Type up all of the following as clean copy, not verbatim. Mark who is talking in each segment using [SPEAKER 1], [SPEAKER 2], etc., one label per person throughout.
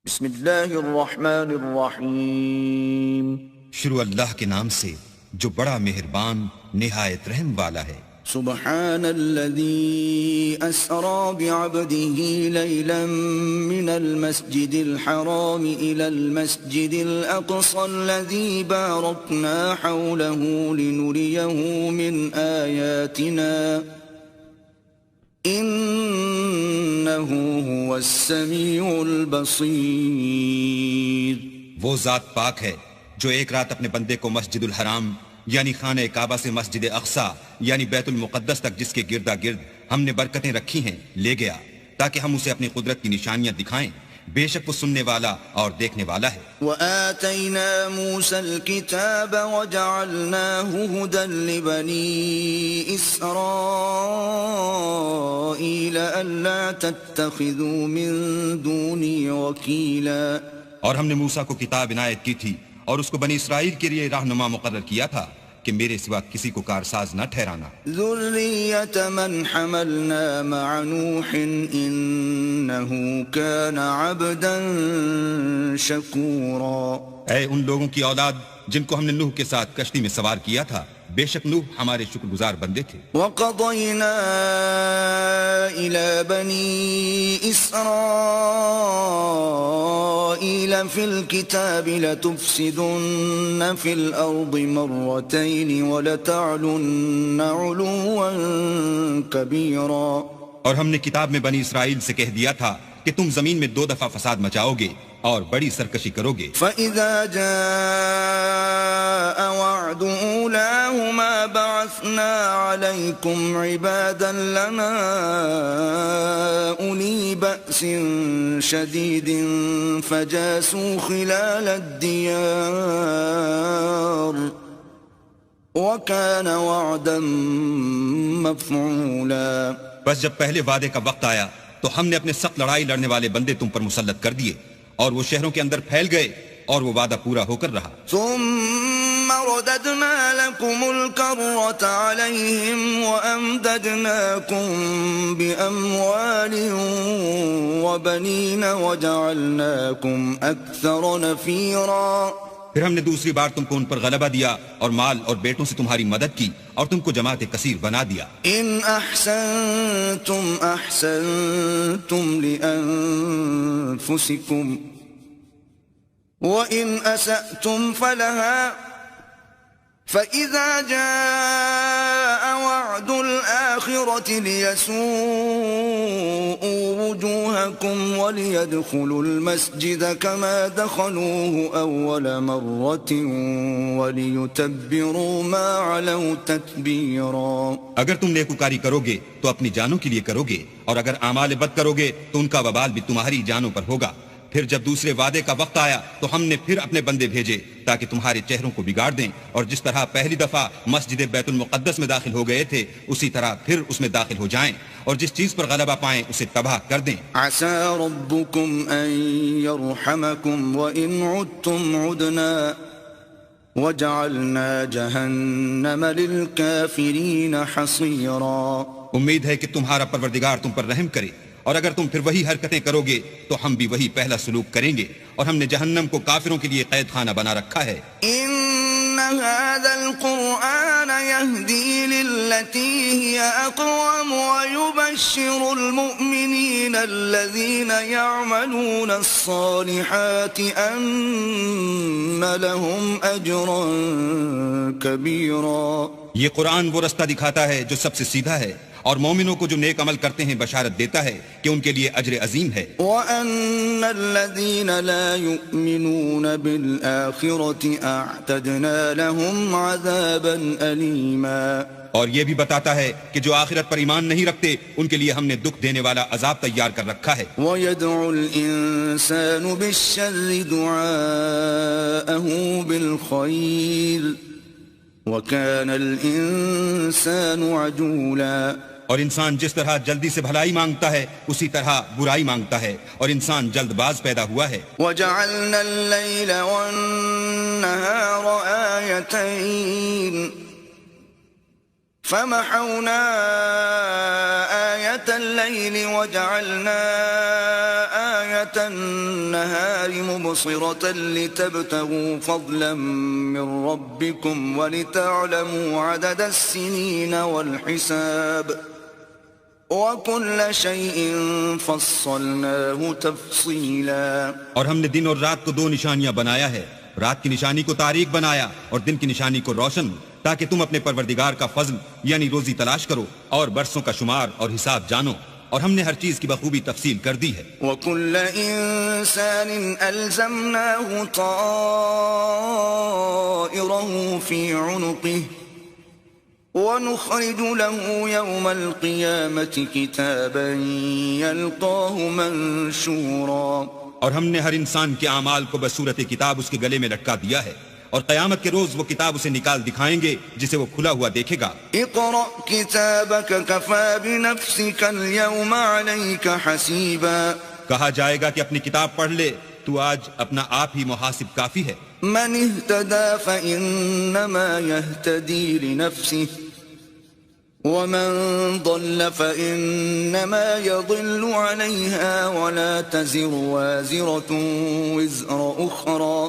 [SPEAKER 1] بسم اللہ الرحمن الرحیم،
[SPEAKER 2] شروع اللہ کے نام سے جو بڑا مہربان نہایت رحم والا ہے۔
[SPEAKER 1] سبحان الذي أسرى بعبده ليلا من المسجد الحرام إلى المسجد الأقصى الذي باركنا حوله لنريه من آياتنا إنه هو السميع البصير۔
[SPEAKER 2] وہ ذات پاک ہے جو ایک رات اپنے بندے کو مسجد الحرام یعنی خانہ کعبہ سے مسجد اقصی یعنی بیت المقدس تک جس کے گردا گرد ہم نے برکتیں رکھی ہیں لے گیا تاکہ ہم اسے اپنی قدرت کی نشانیاں دکھائیں، بے شک وہ سننے والا اور دیکھنے والا ہے۔
[SPEAKER 1] وآتينا موسى الكتاب وجعلناه هدى لبني إسرائيل ألا تتخذوا من دوني وكيلا۔
[SPEAKER 2] اور ہم نے موسیٰ کو کتاب عنایت کی تھی اور اس کو بنی اسرائیل کے لیے رہنما مقرر کیا تھا کہ میرے سوا کسی کو کارساز نہ ٹھہرانا۔
[SPEAKER 1] ذریة من حملنا مع نوح انه كان عبدا شکورا۔
[SPEAKER 2] اے ان لوگوں کی اولاد جن کو ہم نے نوح کے ساتھ کشتی میں سوار کیا تھا، بے شک نوح ہمارے شکر گزار بندے تھے۔
[SPEAKER 1] وقضينا إلى بني إسرائيل في الكتاب لتفسدن في الأرض مرتين ولتعلن علوا كبيرا۔
[SPEAKER 2] اور ہم نے کتاب میں بنی اسرائیل سے کہہ دیا تھا کہ تم زمین میں 2 دفعہ فساد مچاؤ گے اور بڑی سرکشی کرو گے۔
[SPEAKER 1] فَإِذَا جَاءَ وَعْدُ أُولَاهُمَا بَعَثْنَا عَلَيْكُمْ عِبَادًا لَنَا أُولِي بَأْسٍ شَدِيدٍ فَجَاسُوا خِلَالَ الدِّيَارِ وَكَانَ وَعْدًا مَفْعُولًا۔
[SPEAKER 2] بس جب پہلے وعدے کا وقت آیا تو ہم نے اپنے سخت لڑائی لڑنے والے بندے تم پر مسلط کر دیے اور وہ شہروں کے اندر پھیل گئے اور وہ وعدہ پورا ہو کر رہا۔
[SPEAKER 1] ثم رددنا لكم الكرة عليهم وأمددناكم بأموال وبنين وجعلناكم أكثر نفيرا۔
[SPEAKER 2] پھر ہم نے دوسری بار تم کو ان پر غلبہ دیا اور مال اور بیٹوں سے تمہاری مدد کی اور تم کو جماعت کثیر بنا دیا۔
[SPEAKER 1] ان احسنتم احسنتم لانفسکم وان اسأتم فلها فإذا جاء وعد الآخرة ليسوءوا وجوهكم وليدخلوا المسجد كما دخلوه أول مرة وليتبروا ما علوا تتبيرا۔
[SPEAKER 2] اگر تم نیکوکاری کرو گے تو اپنی جانوں کے لیے کرو گے اور اگر اعمال بد کرو گے تو ان کا وبال بھی تمہاری جانوں پر ہوگا۔ پھر جب دوسرے وعدے کا وقت آیا تو ہم نے پھر اپنے بندے بھیجے تاکہ تمہارے چہروں کو بگاڑ دیں، اور جس طرح پہلی دفعہ مسجد بیت المقدس میں داخل ہو گئے تھے اسی طرح پھر اس میں داخل ہو جائیں، اور جس چیز پر غلبہ پائیں اسے تباہ کر دیں۔
[SPEAKER 1] عسى ربكم ان يرحمكم وان عدتم عدنا وجعلنا جهنم للكافرين حصيرا۔
[SPEAKER 2] امید ہے کہ تمہارا پروردگار تم پر رحم کرے، اور اگر تم پھر وہی حرکتیں کرو گے تو ہم بھی وہی پہلا سلوک کریں گے، اور ہم نے جہنم کو کافروں کے لیے قید خانہ بنا رکھا ہے۔
[SPEAKER 1] ان هذا القرآن يهدي للتي هي اقوم ويبشر المؤمنين الذين يعملون الصالحات ان لهم اجرا كبيرا۔
[SPEAKER 2] یہ قرآن وہ رستہ دکھاتا ہے جو سب سے سیدھا ہے، اور مومنوں کو جو نیک عمل کرتے ہیں بشارت دیتا ہے کہ ان کے لیے اجر عظیم ہے۔
[SPEAKER 1] وَأَنَّ الَّذِينَ لَا يُؤْمِنُونَ بِالْآخِرَةِ أَعْتَدْنَا لَهُمْ عَذَابًا أَلِيمًا۔ اور
[SPEAKER 2] یہ بھی بتاتا ہے کہ جو آخرت پر ایمان نہیں رکھتے ان کے لیے ہم نے دکھ دینے والا عذاب تیار کر رکھا ہے۔
[SPEAKER 1] وَيَدْعُ الْإِنسَانُ بِالشَّرِّ دُعَاءَهُ بِالْخَيْرِ وَكَانَ الْإِنسَانُ عَجُولًا۔
[SPEAKER 2] اور انسان جس طرح جلدی سے بھلائی مانگتا ہے اسی طرح برائی مانگتا ہے، اور انسان جلد باز پیدا ہوا ہے۔
[SPEAKER 1] وَجَعَلْنَا اللَّيْلَ وَالنَّهَارَ آيَتَيْنِ فَمَحَوْنَا آيَةَ آية الليل وجعلنا آية النهار مبصرة لتبتغوا فضلا من ربكم ولتعلموا عدد السنين والحساب وَكُلَّ شَيْءٍ فَصَّلْنَاهُ تَفْصِيلًا.
[SPEAKER 2] اور ہم نے دن اور رات کو 2 نشانیاں بنایا ہے، رات کی نشانی کو تاریک بنایا اور دن کی نشانی کو روشن، تاکہ تم اپنے پروردگار کا فضل یعنی روزی تلاش کرو اور برسوں کا شمار اور حساب جانو، اور ہم نے ہر چیز کی بخوبی تفصیل کر دی ہے.
[SPEAKER 1] وَكُلَّ إِنسَانٍ أَلْزَمْنَاهُ طَائِرَهُ فِي عُنُقِهِ وَنُخْرِجُ لَهُ يَوْمَ الْقِيَامَةِ كِتَابًا يَلْقَاهُ مَنشُورًا.
[SPEAKER 2] اور ہم نے ہر انسان کے اعمال کو بصورت کتاب اس کے گلے میں لٹکا دیا ہے، اور قیامت کے روز وہ کتاب اسے نکال دکھائیں گے جسے وہ کھلا ہوا دیکھے گا.
[SPEAKER 1] اقرأ كتابك كفى بنفسك اليوم عليك حسيبا.
[SPEAKER 2] کہا جائے گا کہ اپنی کتاب پڑھ لے، تو آج اپنا آپ ہی محاسب کافی ہے.
[SPEAKER 1] من اهتدى فإنما يهتدي لنفسه ومن ضل فإنما يضل عليها ولا تزر وازرة وزر أخرى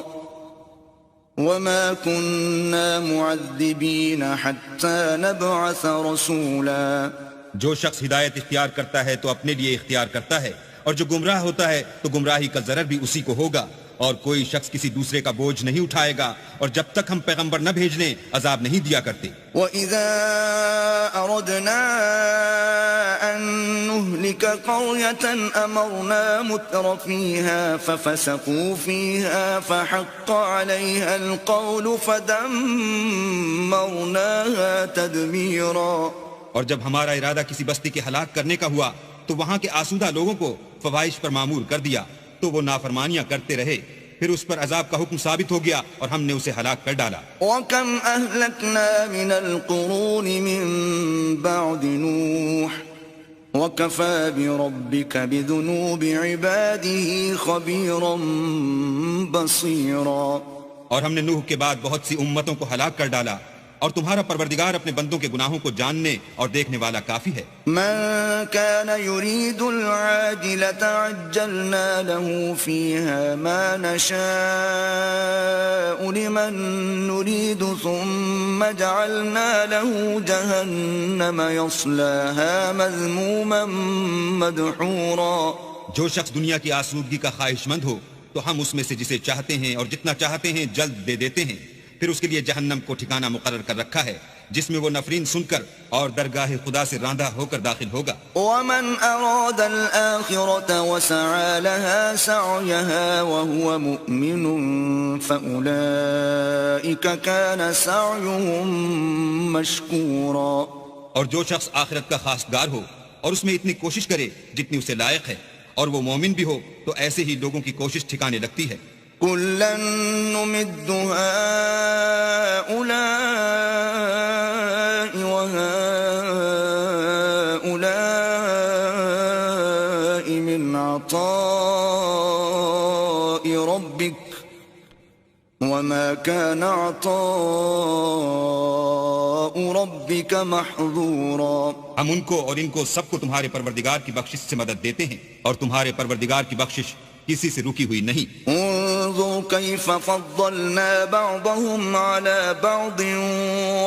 [SPEAKER 1] وما كنا معذبين حتى نبعث رسولا.
[SPEAKER 2] جو شخص ہدایت اختیار کرتا ہے تو اپنے لیے اختیار کرتا ہے، اور جو گمراہ ہوتا ہے تو گمراہی کا ضرر بھی اسی کو ہوگا، اور کوئی شخص کسی دوسرے کا بوجھ نہیں اٹھائے گا، اور جب تک ہم پیغمبر نہ بھیج لیں عذاب نہیں دیا کرتے.
[SPEAKER 1] وَإِذَا أَرَدْنَا أَن نُهْلِكَ قَرْيَةً أَمَرْنَا مُتْرَ فِيهَا فَفَسَقُوا فِيهَا فَحَقَّ عَلَيْهَا الْقَوْلُ فَدَمَّرْنَاهَا تَدْمِيرًا.
[SPEAKER 2] اور جب ہمارا ارادہ کسی بستی کے ہلاک کرنے کا ہوا تو وہاں کے آسودہ لوگوں کو فواحش پر معمور کر دیا، تو وہ نافرمانیاں کرتے رہے، پھر اس پر عذاب کا حکم ثابت ہو گیا اور ہم نے اسے ہلاک کر ڈالا.
[SPEAKER 1] وَكَمْ أَهْلَكْنَا مِنَ الْقُرُونِ مِن بَعْدِ نُوحٍ وَكَفَى بِرَبِّكَ بِذُنُوبِ عِبَادِهِ خَبِيرًا بَصِيرًا.
[SPEAKER 2] اور ہم نے نوح کے بعد بہت سی امتوں کو ہلاک کر ڈالا، اور تمہارا پروردگار اپنے بندوں کے گناہوں کو جاننے اور دیکھنے والا کافی ہے.
[SPEAKER 1] من كان يريد العاجلة عجلنا له فيها ما نشاء لمن نريد ثم جعلنا له جهنم يصلاها مذموما مدحورا.
[SPEAKER 2] جو شخص دنیا کی آسودگی کا خواہش مند ہو تو ہم اس میں سے جسے چاہتے ہیں اور جتنا چاہتے ہیں جلد دے دیتے ہیں، پھر اس کے لیے جہنم کو ٹھکانہ مقرر کر رکھا ہے جس میں وہ نفرین سن کر اور درگاہ خدا سے راندہ ہو کر داخل ہوگا.
[SPEAKER 1] ومن اراد الآخرة وسعى لها سعيها وهو مؤمن فأولئك كان سعيهم مشكورا.
[SPEAKER 2] اور جو شخص آخرت کا خواستگار ہو اور اس میں اتنی کوشش کرے جتنی اسے لائق ہے، اور وہ مومن بھی ہو، تو ایسے ہی لوگوں کی کوشش ٹھکانے لگتی ہے.
[SPEAKER 1] كُلًّا نُمِدُّ هَؤُلَاءِ وَهَؤُلَاءِ مِنْ عَطَاءِ رَبِّكَ وَمَا كَانَ عَطَاءُ رَبِّكَ مَحْظُورًا.
[SPEAKER 2] ہم ان کو اور ان کو سب کو تمہارے پروردگار کی بخشش سے مدد دیتے ہیں، اور تمہارے پروردگار کی بخشش کسی سے رکی ہوئی نہیں.
[SPEAKER 1] انظر كيف فضلنا بعضهم على بعض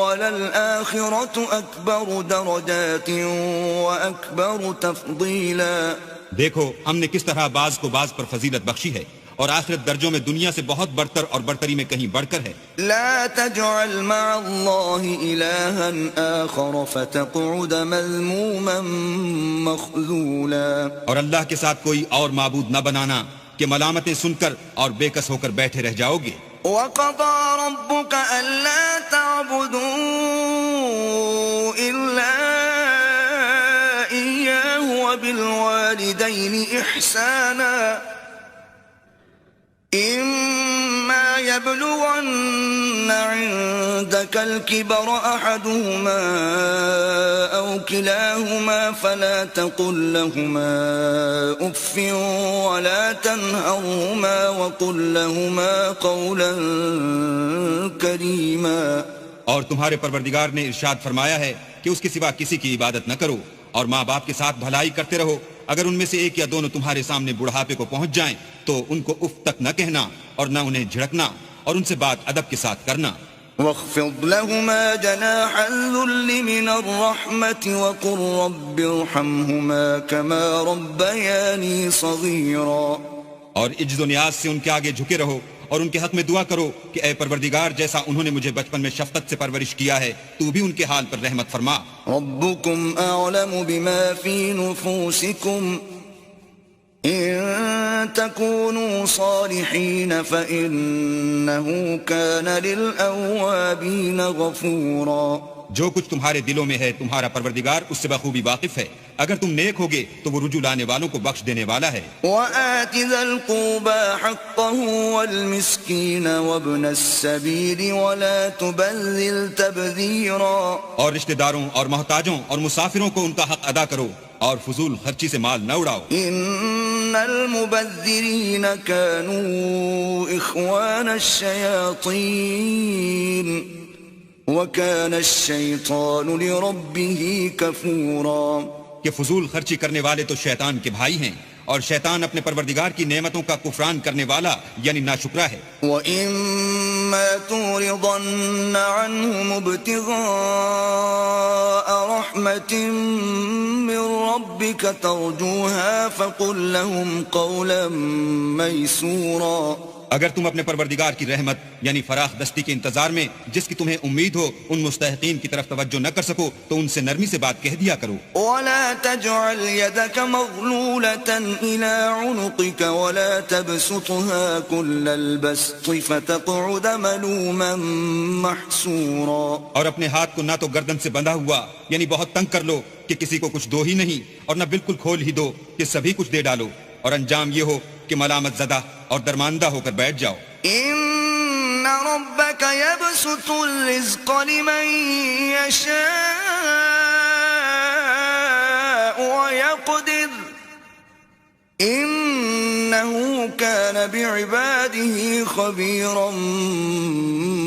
[SPEAKER 1] وللآخرة أكبر درجات وأكبر تفضيلا.
[SPEAKER 2] دیکھو ہم نے کس طرح بعض کو بعض پر فضیلت بخشی ہے، اور آخرت درجوں میں دنیا سے بہت برتر اور برتری میں کہیں بڑھ کر ہے.
[SPEAKER 1] لا تجعل مع الله إلها آخر فتقعد مذموما مخذولا.
[SPEAKER 2] اور اللہ کے ساتھ کوئی اور معبود نہ بنانا کہ ملامتیں سن کر اور بے کس ہو کر بیٹھے رہ جاؤ گے.
[SPEAKER 1] وَقَضَى رَبُّكَ أَلَّا تَعْبُدُوا إِلَّا إِيَّاهُ وَبِالْوَالِدَيْنِ إِحْسَانًا إِمَّا يَبْلُغَنَّ عِندَكَ الْكِبَرَ أَحَدُهُمَا أَوْ كِلَاهُمَا فَلَا تَقُل لَّهُمَا أُفٍّ وَلَا تَنْهَرْهُمَا وَقُل لَّهُمَا قَوْلًا كَرِيمًا.
[SPEAKER 2] اور تمہارے پروردگار نے ارشاد فرمایا ہے کہ اس کے سوا کسی کی عبادت نہ کرو، اور ماں باپ کے ساتھ بھلائی کرتے رہو. اگر ان میں سے ایک یا دونوں تمہارے سامنے بڑھاپے کو پہنچ جائیں تو ان کو اف تک نہ کہنا اور نہ انہیں جھڑکنا اور ان سے بات ادب کے ساتھ کرنا.
[SPEAKER 1] واخفض لهما جناح الذل من الرحمة وقل رب ارحمهما كما ربياني صغيرا.
[SPEAKER 2] اور عجز و نیاز سے ان کے آگے جھکے رہو اور ان کے حق میں دعا کرو کہ اے پروردگار جیسا انہوں نے مجھے بچپن میں شفقت سے پرورش کیا ہے تو بھی ان کے حال پر رحمت فرما.
[SPEAKER 1] ربكم أعلم بما في نفوسكم إن تكونوا صالحين فإنه كان للأوابين غفورا.
[SPEAKER 2] جو کچھ تمہارے دلوں میں ہے تمہارا پروردگار اس سے بخوبی واقف ہے. اگر تم نیک ہوگے تو وہ رجوع لانے والوں کو بخش دینے والا ہے.
[SPEAKER 1] وآت ذا القربى حقه والمسكين وابن السبيل ولا تبذل تبذيرا.
[SPEAKER 2] اور رشتہ داروں اور محتاجوں اور مسافروں کو ان کا حق ادا کرو اور فضول خرچی سے مال نہ اڑاؤ.
[SPEAKER 1] ان المبذرین كانوا اخوان الشیاطین وكان الشیطان لربه کفورا.
[SPEAKER 2] کہ فضول خرچی کرنے والے تو شیطان کے بھائی ہیں اور شیطان اپنے پروردگار کی نعمتوں کا کفران کرنے والا یعنی ناشکرا ہے.
[SPEAKER 1] وَإِمَّا تُعْرِضَنَّ عَنْهُمُ ابْتِغَاءَ رَحْمَةٍ مِّن رَّبِّكَ تَرْجُوهَا فَقُل لَّهُمْ قَوْلًا مَّيْسُورًا.
[SPEAKER 2] اگر تم اپنے پروردگار کی رحمت یعنی فراخ دستی کے انتظار میں جس کی تمہیں امید ہو ان مستحقین کی طرف توجہ نہ کر سکو تو ان سے نرمی سے بات کہہ دیا کرو.
[SPEAKER 1] وَلَا تَجْعَلْ يَدَكَ مَغْلُولَةً إِلَىٰ عُنُقِكَ وَلَا تَبْسُطْهَا كُلَّ الْبَسْطِ فَتَقْعُدَ مَلُومًا مَّحْسُورًا.
[SPEAKER 2] اور اپنے ہاتھ کو نہ تو گردن سے بندھا ہوا یعنی بہت تنگ کر لو کہ کسی کو کچھ دو ہی نہیں اور نہ بالکل کھول ہی دو کہ سبھی کچھ دے ڈالو اور انجام یہ ہو کہ ملامت زدہ اور درماندہ ہو کر بیٹھ جاؤ.
[SPEAKER 1] ان ربك يبسط الرزق لمن يشاء ويقدر انه كان بعباده خبيرا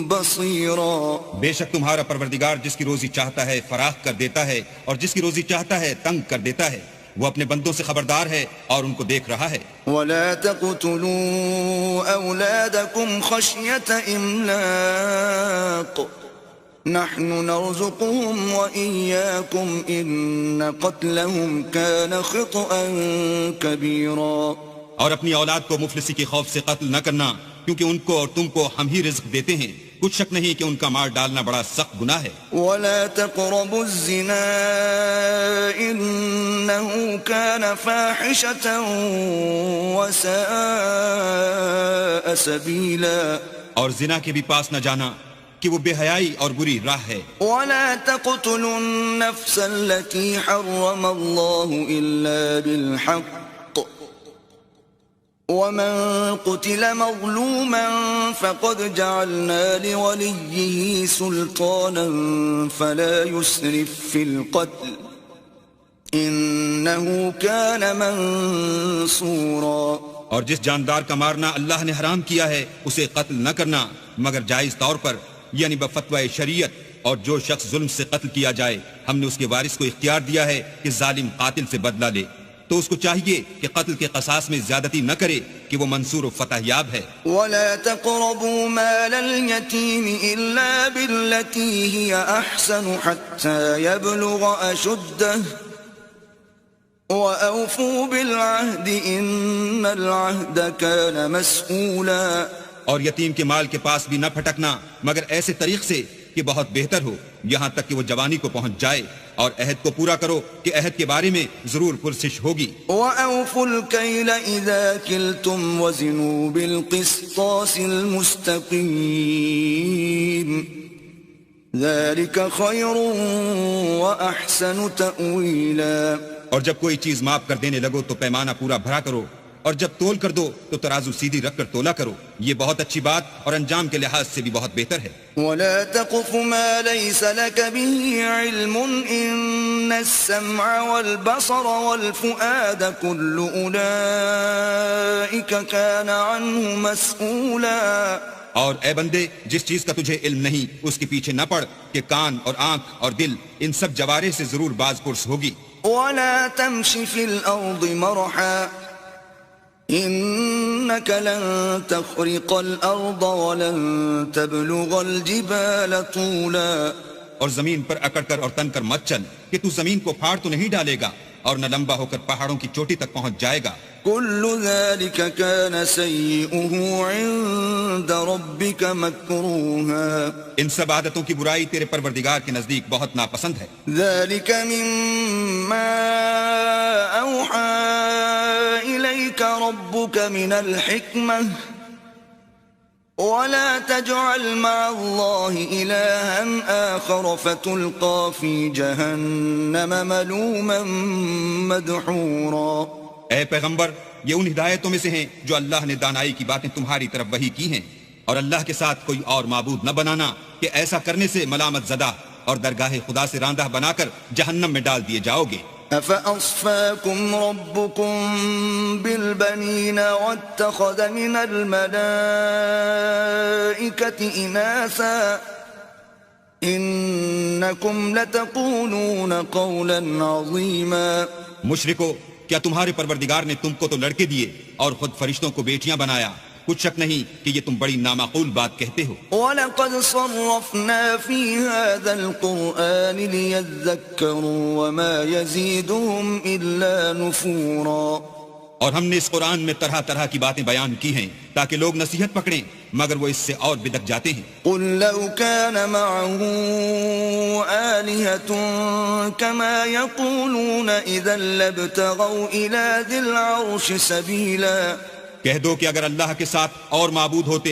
[SPEAKER 1] بصيرا.
[SPEAKER 2] بے شک تمہارا پروردگار جس کی روزی چاہتا ہے فراخ کر دیتا ہے اور جس کی روزی چاہتا ہے تنگ کر دیتا ہے. وہ اپنے بندوں سے خبردار ہے اور ان کو دیکھ رہا ہے.
[SPEAKER 1] وَلَا تَقْتُلُوا أَوْلَادَكُمْ خَشْيَةَ إِمْلَاقٍ نَحْنُ نَرْزُقُهُمْ وَإِيَّاكُمْ إِنَّ قَتْلَهُمْ كَانَ خِطْئًا كَبِيرًا.
[SPEAKER 2] اور اپنی اولاد کو مفلسی کے خوف سے قتل نہ کرنا کیونکہ ان کو اور تم کو ہم ہی رزق دیتے ہیں. کچھ شک نہیں کہ ان کا مار ڈالنا بڑا سخت گناہ ہے.
[SPEAKER 1] وَلَا تَقْرَبُوا الزِّنَا إِنَّهُ كَانَ فَاحِشَةً وَسَاءَ سَبِيلًا.
[SPEAKER 2] اور زنا کے بھی پاس نہ جانا کہ وہ بے حیائی اور بری راہ ہے.
[SPEAKER 1] وَلَا تَقْتُلُوا النَّفْسَ الَّتِي حَرَّمَ اللَّهُ إِلَّا بِالْحَقِّ وَمَن قُتِلَ مَظْلُومًا فَقَدْ جَعَلْنَا لِوَلِيِّهِ سُلْطَانًا فَلَا يُسْرِفْ فِي الْقَتْلِ إِنَّهُ كَانَ مَنصُورًا.
[SPEAKER 2] اور جس جاندار کا مارنا اللہ نے حرام کیا ہے اسے قتل نہ کرنا مگر جائز طور پر یعنی بفتوی شریعت. اور جو شخص ظلم سے قتل کیا جائے ہم نے اس کے وارث کو اختیار دیا ہے کہ ظالم قاتل سے بدلہ لے تو اس کو چاہیے کہ قتل کے قصاص میں زیادتی نہ کرے کہ وہ منصور و فتح یاب ہے.
[SPEAKER 1] وَلَا تَقْرَبُوا مَالَ الْيَتِيمِ إِلَّا بِالَّتِي هِيَ أَحْسَنُ حَتَّى يَبْلُغَ أَشُدَّهُ وَأَوْفُوا بِالْعَهْدِ إِنَّ الْعَهْدَ كَانَ مَسْئُولًا.
[SPEAKER 2] اور یتیم کے مال کے پاس بھی نہ پھٹکنا مگر ایسے طریق سے کہ بہت بہتر ہو یہاں تک کہ وہ جوانی کو پہنچ جائے اور عہد کو پورا کرو کہ عہد کے بارے میں ضرور پرسش ہوگی.
[SPEAKER 1] وَأَوْفُوا الْكَيْلَ إِذَا كِلْتُمْ وَزِنُوا بِالْقِسْطَاسِ الْمُسْتَقِيمِ ذَلِكَ خَيْرٌ وَأَحْسَنُ تَأْوِيلًا.
[SPEAKER 2] اور جب کوئی چیز معاف کر دینے لگو تو پیمانہ پورا بھرا کرو اور جب تول کر دو تو ترازو سیدھی رکھ کر تولا کرو. یہ بہت اچھی بات اور انجام کے لحاظ سے بھی بہت بہتر ہے.
[SPEAKER 1] وَلَا تَقْفُ مَا لَيْسَ لَكَ بِهِ عِلْمٌ إِنَّ السَّمْعَ وَالْبَصَرَ وَالْفُؤَادَ كُلُّ أُولَئِكَ كَانَ عَنْهُ مَسْئُولًا.
[SPEAKER 2] اور اے بندے جس چیز کا تجھے علم نہیں اس کے پیچھے نہ پڑ کہ کان اور آنکھ اور دل ان سب جوارح سے ضرور باز پرس ہوگی.
[SPEAKER 1] ولا تمش في الأرض مرحا إنك لن تخرق الأرض ولن تبلغ الجبال طولا.
[SPEAKER 2] اور زمین پر اکڑ کر اور تن کر مت چل کہ تو زمین کو پھاڑ تو نہیں ڈالے گا اور نہ لمبا ہو کر پہاڑوں کی چوٹی تک پہنچ جائے گا.
[SPEAKER 1] كل ذلك كان سيئه عند ربك مكروها.
[SPEAKER 2] ان سب عادتوں کی برائی تیرے پروردگار کے نزدیک بہت ناپسند ہے.
[SPEAKER 1] ذلك مما أوحى إليك ربك من الحكمة ولا تجعل مع الله إلها آخر فتلقى في جهنم ملوما مدحورا.
[SPEAKER 2] اے پیغمبر یہ ان ہدایتوں میں سے ہیں جو اللہ نے دانائی کی باتیں تمہاری طرف وحی کی ہیں، اور اللہ کے ساتھ کوئی اور معبود نہ بنانا کہ ایسا کرنے سے ملامت زدہ اور درگاہ خدا سے راندہ بنا کر جہنم میں ڈال دیے جاؤ گے.
[SPEAKER 1] أفأصفاكم ربكم بالبنين واتخذ من الملائكة إناثا إنكم لتقولون قولا عظيما.
[SPEAKER 2] مشرکو، کیا تمہارے پروردگار نے تم کو تو لڑکے دیے اور خود فرشتوں کو بیٹیاں بنایا؟ کچھ شک نہیں کہ یہ تم بڑی نامعقول بات کہتے ہو.
[SPEAKER 1] وَلَقَدْ صَرَّفْنَا فِي هَذَا الْقُرْآنِ لِيَذَّكَّرُوا وَمَا يَزِيدُهُمْ إِلَّا نُفُورًا.
[SPEAKER 2] اور ہم نے اس قرآن میں طرح طرح کی باتیں بیان کی ہیں تاکہ لوگ نصیحت پکڑیں، مگر وہ اس سے اور بدک جاتے ہیں.
[SPEAKER 1] قُلْ لَوْ كَانَ مَعَهُ آلِهَةٌ كَمَا يَقُولُونَ إِذًا لَابْتَغَوْا إِلَى ذِي الْعَرْشِ سَبِيلًا.
[SPEAKER 2] کہہ دو کہ اگر اللہ کے ساتھ اور معبود ہوتے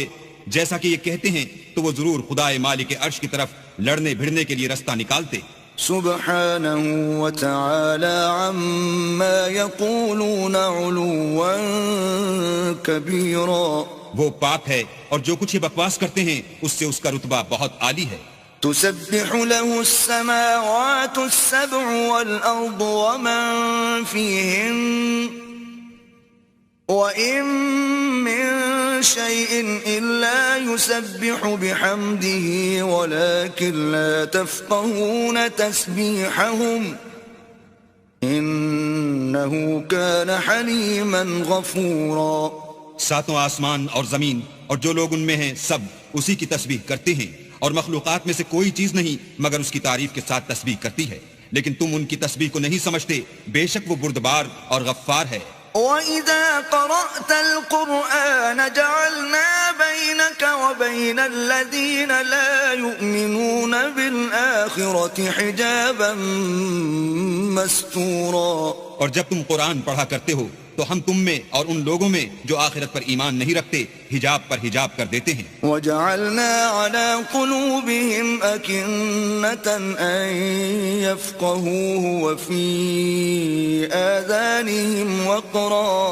[SPEAKER 2] جیسا کہ یہ کہتے ہیں تو وہ ضرور خدائے مالک عرش کی طرف لڑنے بھڑنے کے لیے رستہ نکالتے.
[SPEAKER 1] سبحانه وتعالى عما يقولون علوا كبيرا.
[SPEAKER 2] وہ پاک ہے اور جو کچھ یہ بکواس کرتے ہیں اس سے اس کا رتبہ بہت عالی ہے.
[SPEAKER 1] تسبح له السماوات السبع والأرض ومن فيهن وإن من شيء إلا يسبح بحمده ولكن لا تفقهون تسبيحهم إنه كان حليما غفورا.
[SPEAKER 2] ساتوں آسمان اور زمین اور جو لوگ ان میں ہیں سب اسی کی تسبیح کرتے ہیں، اور مخلوقات میں سے کوئی چیز نہیں مگر اس کی تعریف کے ساتھ تسبیح کرتی ہے، لیکن تم ان کی تسبیح کو نہیں سمجھتے. بے شک وہ بردبار اور غفار ہے.
[SPEAKER 1] وَإِذَا قَرَأْتَ الْقُرْآنَ جَعَلْنَا بَيْنَكَ وَبَيْنَ الَّذِينَ لَا يُؤْمِنُونَ بِالْآخِرَةِ حِجَابًا مَسْتُورًا. اور
[SPEAKER 2] جب تم قرآن پڑھا کرتے ہو تو ہم تم میں اور ان لوگوں میں جو آخرت پر ایمان نہیں رکھتے حجاب پر حجاب کر دیتے ہیں.
[SPEAKER 1] وَجَعَلْنَا عَلَى قُلُوبِهِمْ أَكِنَّةً أَن يَفْقَهُوهُ وَفِي آذَانِهِمْ وَقْرًا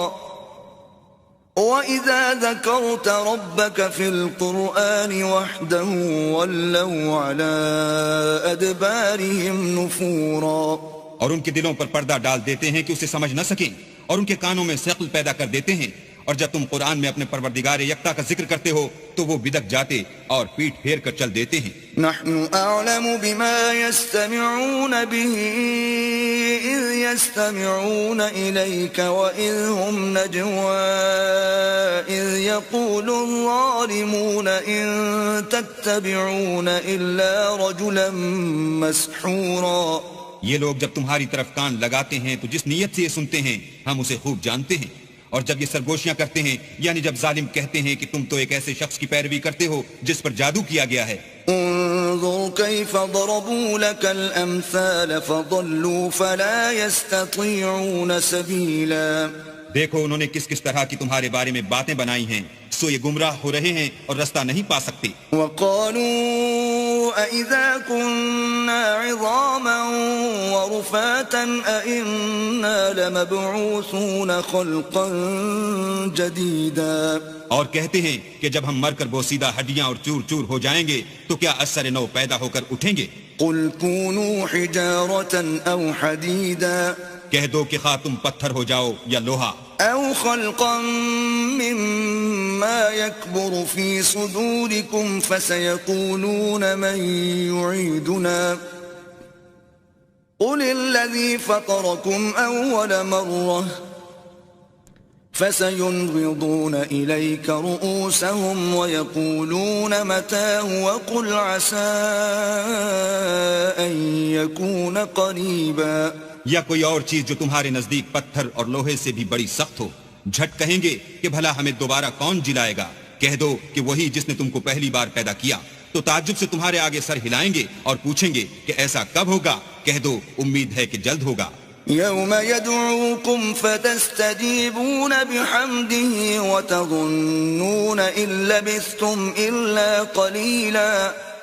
[SPEAKER 1] وَإِذَا ذَكَرْتَ رَبَّكَ فِي الْقُرْآنِ وَحْدَهُ وَلَّوْا عَلَى أَدْبَارِهِمْ نُفُورًا.
[SPEAKER 2] اور ان کے دلوں پر پردہ ڈال دیتے ہیں کہ اسے سمجھ نہ سکیں، اور ان کے کانوں میں ثقل پیدا کر دیتے ہیں، اور جب تم قرآن میں اپنے پروردگار یکتا کا ذکر کرتے ہو تو وہ بدک جاتے اور پیٹ پھیر کر چل دیتے ہیں.
[SPEAKER 1] نحن أعلم بما يستمعون به إذ يستمعون إليك وإذ هم نجوى إذ يقول الظالمون إن تتبعون إلا رجلا مسحورا.
[SPEAKER 2] یہ لوگ جب تمہاری طرف کان لگاتے ہیں تو جس نیت سے یہ سنتے ہیں ہم اسے خوب جانتے ہیں، اور جب یہ سرگوشیاں کرتے ہیں یعنی جب ظالم کہتے ہیں کہ تم تو ایک ایسے شخص کی پیروی کرتے ہو جس پر جادو کیا گیا ہے.
[SPEAKER 1] انظر كيف ضربوا لك الأمثال فضلوا فلا يستطيعون سبيلا.
[SPEAKER 2] دیکھو انہوں نے کس کس طرح کی تمہارے بارے میں باتیں بنائی ہیں، سو یہ گمراہ ہو رہے ہیں اور رستہ نہیں پا سکتے.
[SPEAKER 1] وقالوا أإذا كنا عظاما ورفاتا أإنا لمبعوثون خلقا جديدا.
[SPEAKER 2] اور کہتے ہیں کہ جب ہم مر کر بوسیدہ ہڈیاں اور چور چور ہو جائیں گے تو کیا اثر نو پیدا ہو کر اٹھیں گے.
[SPEAKER 1] قل كونوا حجارة أو حديدا.
[SPEAKER 2] کہہ دو کہ خواہ تم پتھر ہو جاؤ یا لوہا.
[SPEAKER 1] أو خلقا مما يكبر في صدوركم فسيقولون من يعيدنا قل الذي فطركم أول مرة فسينغضون إليك رؤوسهم ويقولون متى وقل عسى أن يكون قريبا.
[SPEAKER 2] یا کوئی اور چیز جو تمہارے نزدیک پتھر اور لوہے سے بھی بڑی سخت ہو. جھٹ کہیں گے کہ بھلا ہمیں دوبارہ کون جلائے گا. کہہ دو کہ وہی جس نے تم کو پہلی بار پیدا کیا. تو تعجب سے تمہارے آگے سر ہلائیں گے اور پوچھیں گے کہ ایسا کب ہوگا. کہہ دو امید ہے کہ جلد ہوگا.
[SPEAKER 1] يوم يدعوكم فتستجيبون بحمده وتظنون إن لبثتم إلا قليلا.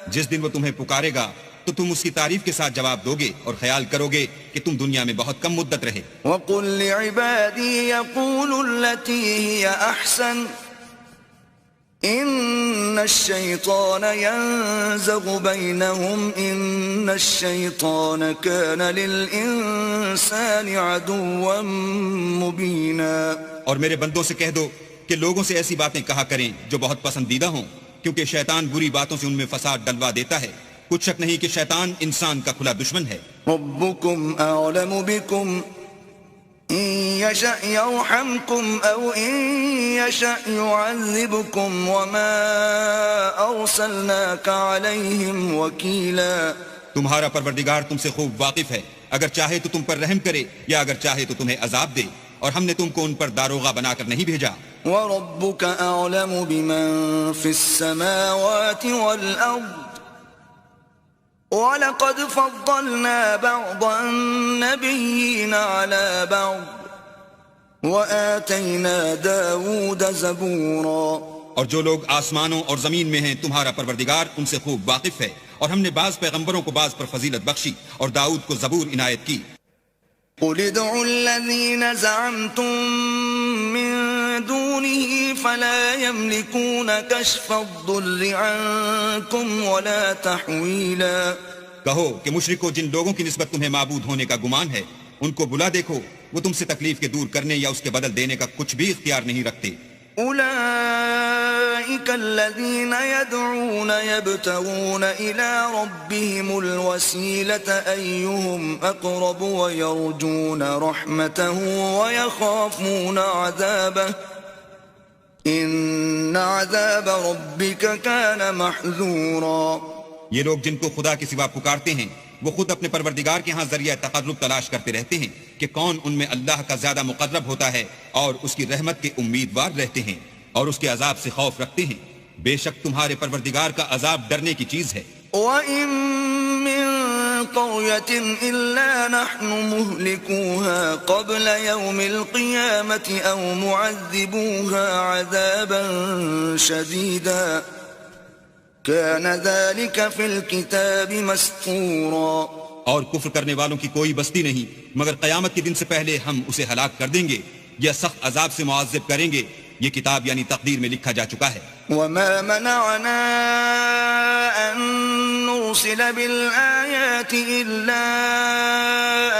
[SPEAKER 2] جس دن وہ تمہیں پکارے گا تو تم اس کی تعریف کے ساتھ جواب دو گے اور خیال کرو گے کہ تم دنیا میں بہت کم مدت رہے.
[SPEAKER 1] وقل لعبادي يقولوا التي هي أحسن إن الشيطان ينزغ بينهم إن الشيطان كان للإنسان عدوا مبينا.
[SPEAKER 2] اور میرے بندوں سے کہہ دو کہ لوگوں سے ایسی باتیں کہا کریں جو بہت پسندیدہ ہوں، کیونکہ شیطان بری باتوں سے ان میں فساد ڈلوا دیتا ہے. کچھ شک نہیں کہ شیطان انسان کا کھلا دشمن ہے.
[SPEAKER 1] ربكم أعلم بكم إن يشأ يرحمكم أو إن يشأ يعذبكم وما أرسلناك عليهم وكيلا.
[SPEAKER 2] تمہارا پروردگار تم سے خوب واقف ہے. اگر چاہے تو تم پر رحم کرے یا اگر چاہے تو تمہیں عذاب دے، اور ہم نے تم کو ان پر داروغہ بنا کر نہیں بھیجا.
[SPEAKER 1] وَرَبُّكَ أَعْلَمُ بِمَن فِي السَّمَاوَاتِ وَالْأَرْضِ وَلَقَدْ فَضَّلْنَا بَعْضَ النَّبِيِّينَ عَلَى بَعْضٍ وَآتَيْنَا دَاوُودَ زَبُورًا.
[SPEAKER 2] اور جو لوگ آسمانوں اور زمین میں ہیں تمہارا پروردگار ان سے خوب واقف ہے، اور ہم نے بعض پیغمبروں کو بعض پر فضیلت بخشی اور داؤد کو زبور عنایت کی.
[SPEAKER 1] قل ادعوا الذين زعمتم من دونه فلا يملكون كشف الضر عنكم ولا تحويلا.
[SPEAKER 2] کہو کہ مشرکو جن لوگوں کی نسبت تمہیں معبود ہونے کا گمان ہے ان کو بلا دیکھو، وہ تم سے تکلیف کے دور کرنے یا اس کے بدل دینے کا کچھ بھی اختیار نہیں رکھتے.
[SPEAKER 1] أولئك الذين يدعون يبتغون إلى ربهم الوسيلة أيهم أقرب ويرجون رحمته ويخافون عذابه إن عذاب ربك كان محذورا.
[SPEAKER 2] یہ لوگ جن کو خدا کے سوا پکارتے ہیں وہ خود اپنے پروردگار کے ہاں ذریعہ تقرب تلاش کرتے رہتے ہیں کہ کون ان میں اللہ کا زیادہ مقرب ہوتا ہے اور اس کی رحمت کے امیدوار رہتے ہیں اور اس کے عذاب سے خوف رکھتے ہیں. بے شک تمہارے پروردگار کا عذاب ڈرنے کی چیز ہے.
[SPEAKER 1] وَإِن مِّن قَرْيَةٍ إِلَّا نَحْنُ مُهْلِكُوهَا قَبْلَ يَوْمِ الْقِيَامَةِ أَوْ مُعَذِّبُوهَا عَذَابًا شَدِيدًا كَانَ ذَلِكَ فِي الْكِتَابِ مَسْطُورًا.
[SPEAKER 2] اور کفر کرنے والوں کی کوئی بستی نہیں مگر قیامت کے دن سے پہلے ہم اسے ہلاک کر دیں گے یا سخت عذاب سے معذب کریں گے. یہ کتاب یعنی تقدیر میں لکھا جا چکا ہے.
[SPEAKER 1] وَمَا مَنَعَنَا أَن نُرْسِلَ بِالْآيَاتِ إِلَّا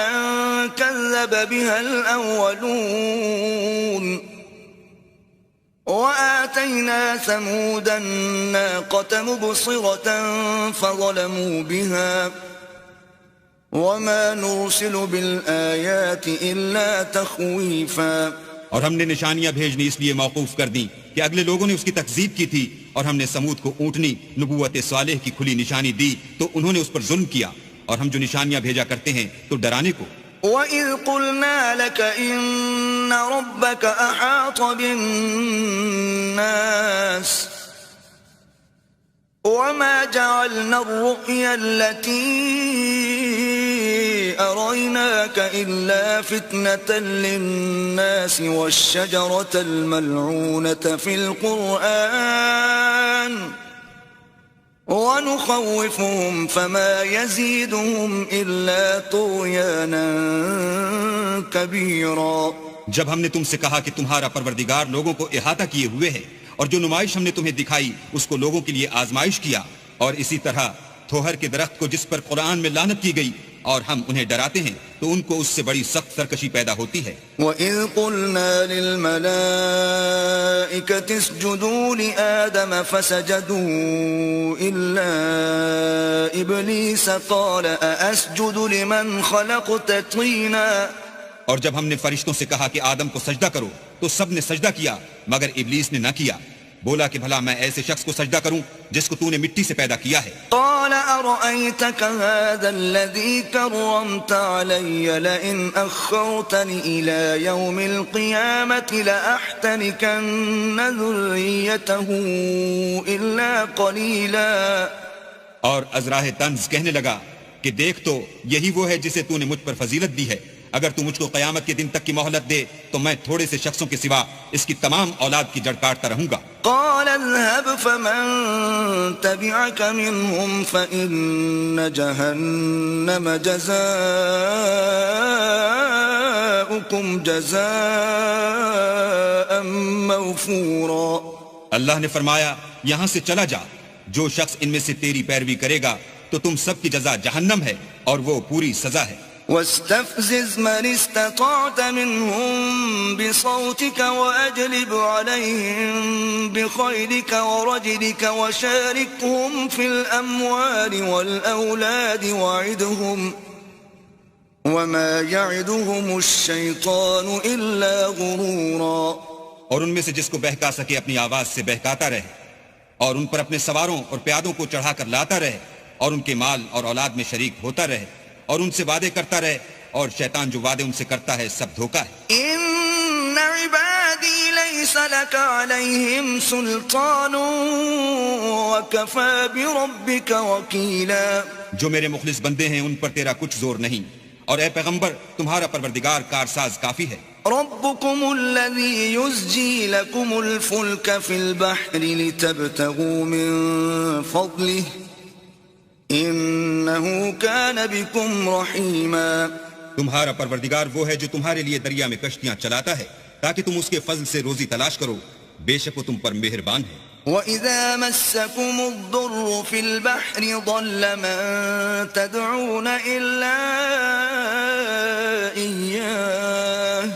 [SPEAKER 1] أَن كَذَّبَ بِهَا الْأَوَّلُونَ وَآتَيْنَا ثَمُودَ النَّاقَةَ مُبْصِرَةً فَظَلَمُوا بِهَا وَمَا نُرْسِلُ بِالْآيَاتِ إِلَّا تَخْوِيفًا.
[SPEAKER 2] اور ہم نے نشانیاں بھیجنی اس لیے موقوف کر دیں کہ اگلے لوگوں نے اس کی تکذیب کی تھی، اور ہم نے سمود کو اونٹنی نبوت صالح کی کھلی نشانی دی تو انہوں نے اس پر ظلم کیا، اور ہم جو نشانیاں بھیجا کرتے ہیں تو ڈرانے کو.
[SPEAKER 1] وَإِذْ قُلْنَا لَكَ إِنَّ رَبَّكَ أَحَاطَ بِالنَّاسِ وَمَا جَعَلْنَا الرُّؤْيَا الَّتِي أَرَيْنَاكَ إِلَّا فِتْنَةً لِلنَّاسِ وَالشَّجَرَةَ الْمَلْعُونَةَ فِي الْقُرْآنِ وَنُخَوِّفُهُمْ فَمَا يَزِيدُهُمْ إِلَّا طُغْيَانًا كَبِيرًا.
[SPEAKER 2] جب ہم نے تم سے کہا کہ تمہارا پروردگار لوگوں کو احاطہ کیے ہوئے ہے اور جو نمائش ہم نے تمہیں دکھائی اس کو لوگوں کے لیے آزمائش کیا، اور اسی طرح تھوہر کے درخت کو جس پر قرآن میں لعنت کی گئی اور ہم انہیں ڈراتے ہیں تو ان کو اس سے بڑی سخت سرکشی پیدا ہوتی ہے.
[SPEAKER 1] وَإِذْ قُلْنَا لِلْمَلَائِكَةِ اسْجُدُوا لِآدَمَ فَسَجَدُوا إِلَّا إِبْلِيسَ قَالَ أَأَسْجُدُ لِمَنْ خَلَقْتَ طِينًا.
[SPEAKER 2] اور جب ہم نے فرشتوں سے کہا کہ آدم کو سجدہ کرو تو سب نے سجدہ کیا مگر ابلیس نے نہ کیا. بولا کہ بھلا میں ایسے شخص کو سجدہ کروں جس کو تو نے مٹی سے پیدا کیا ہے.
[SPEAKER 1] قال أرأيتك هذا الذي كرمت علي لئن أخرتني إلى يوم القيامة لأحتنكن ذريته إلا قليلا.
[SPEAKER 2] اور ازراہ طنز کہنے لگا کہ دیکھ تو یہی وہ ہے جسے تو نے مجھ پر فضیلت دی ہے. اگر تو مجھ کو قیامت کے دن تک کی مہلت دے تو میں تھوڑے سے شخصوں کے سوا اس کی تمام اولاد کی جڑ کاٹتا رہوں گا.
[SPEAKER 1] قال اذهب فمن تبعك منهم فإن جهنم جزاؤكم جزاء موفورا.
[SPEAKER 2] اللہ نے فرمایا یہاں سے چلا جا، جو شخص ان میں سے تیری پیروی کرے گا تو تم سب کی جزا جہنم ہے اور وہ پوری سزا ہے.
[SPEAKER 1] واستفزز من استطعت منهم بصوتك وأجلب عليهم بخيلك ورجلك وشاركهم في الأموال والأولاد وعدهم وما يعدهم الشيطان إلا غرورا.
[SPEAKER 2] اور ان میں سے جس کو بہکا سکے اپنی آواز سے بہکاتا رہے اور ان پر اپنے سواروں اور پیادوں کو چڑھا کر لاتا رہے اور ان کے مال اور اولاد میں شریک ہوتا رہے اور ان سے وعدے کرتا رہے، اور شیطان جو وعدے ان سے کرتا ہے سب دھوکہ ہے.
[SPEAKER 1] ان عبادی لیس لک علیہم سلطان وکفى بربک وکیلا.
[SPEAKER 2] جو میرے مخلص بندے ہیں ان پر تیرا کچھ زور نہیں، اور اے پیغمبر تمہارا پروردگار کارساز کافی ہے.
[SPEAKER 1] ربکم الذی یزجی لکم الفلک فی البحر لتبتغوا من فضلہ انہو کان بکم رحیما.
[SPEAKER 2] تمہارا پروردگار وہ ہے جو تمہارے لیے دریا میں کشتیاں چلاتا ہے تاکہ تم اس کے فضل سے روزی تلاش کرو، بے شک وہ تم پر مہربان ہے.
[SPEAKER 1] وَإِذَا مَسَّكُمُ الضُّرُّ فِي الْبَحْرِ ضَلَّ مَن تَدْعُونَ إِلَّا إِيَّاهُ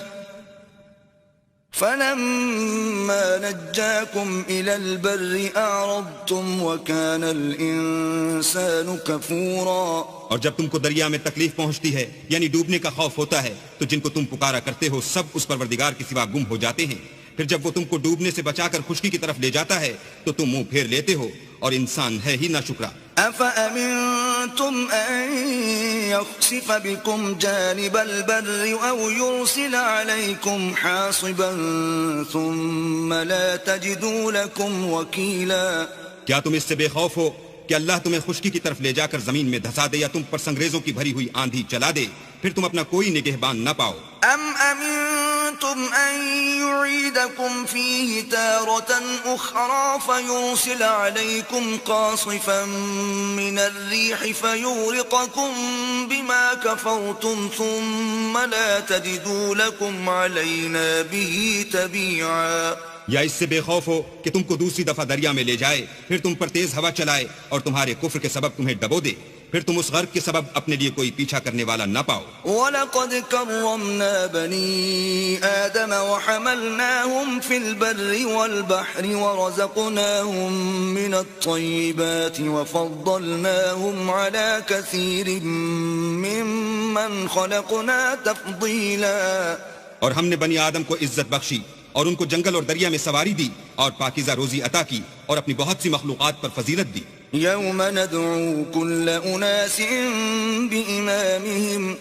[SPEAKER 1] فَلَمَّا نَجَّاكُمْ إِلَى الْبَرِّ أَعْرَضْتُمْ وَكَانَ الْإِنسَانُ كَفُورًا.
[SPEAKER 2] اور جب تم کو دریا میں تکلیف پہنچتی ہے یعنی ڈوبنے کا خوف ہوتا ہے تو جن کو تم پکارا کرتے ہو سب اس پروردگار کے سوا گم ہو جاتے ہیں. پھر جب وہ تم کو ڈوبنے سے بچا کر خشکی کی طرف لے جاتا ہے تو تم منہ پھیر لیتے ہو، اور انسان ہے ہی ناشکرا.
[SPEAKER 1] أَفَأَمِنْتُمْ أَنْ يَخْسِفَ بِكُمْ جَانِبَ الْبَرِّ أَوْ يُرْسِلَ عَلَيْكُمْ حَاصِبًا ثُمَّ لَا تَجِدُوا لَكُمْ وَكِيلًا.
[SPEAKER 2] کیا تم اس سے بے خوف ہو کہ اللہ تمہیں خشکی کی طرف لے جا کر زمین میں دھسا دے یا تم پر سنگریزوں کی بھری ہوئی آندھی چلا دے، پھر تم اپنا کوئی نگہبان نہ پاؤ؟
[SPEAKER 1] أَمْ أَمِنْتُمْ أَنْ يُعِيدَكُمْ فِيهِ تَارَةً أُخْرَى فَيُرْسِلَ عَلَيْكُمْ قَاصِفًا مِنَ الرِّيحِ فَيُغْرِقَكُمْ بِمَا كَفَرْتُمْ ثُمَّ لَا تَجِدُوا لَكُمْ عَلَيْنَا بِهِ تَبِيعًا.
[SPEAKER 2] یا اس سے بے خوف ہو کہ تم کو دوسری دفعہ دریا میں لے جائے، پھر تم پر تیز ہوا چلائے اور تمہارے کفر کے سبب تمہیں ڈبو دے، پھر تم اس غرق کے سبب اپنے لیے کوئی پیچھا کرنے والا نہ پاؤ.
[SPEAKER 1] وَلَقَدْ كَرَّمْنَا بَنِي آدَمَ وَحَمَلْنَاهُمْ فِي الْبَرِّ وَالْبَحْرِ وَرَزَقْنَاهُمْ مِنَ الطَّيِّبَاتِ وَفَضَّلْنَاهُمْ عَلَى كَثِيرٍ مِّمَّنْ خَلَقْنَا تَفْضِيلًا.
[SPEAKER 2] اور ہم نے بنی آدم کو عزت بخشی اور ان کو جنگل اور دریا میں سواری دی اور پاکیزہ روزی عطا کی اور اپنی بہت سی مخلوقات پر فضیلت دی.
[SPEAKER 1] يوم ندعو كل أناس بإمامهم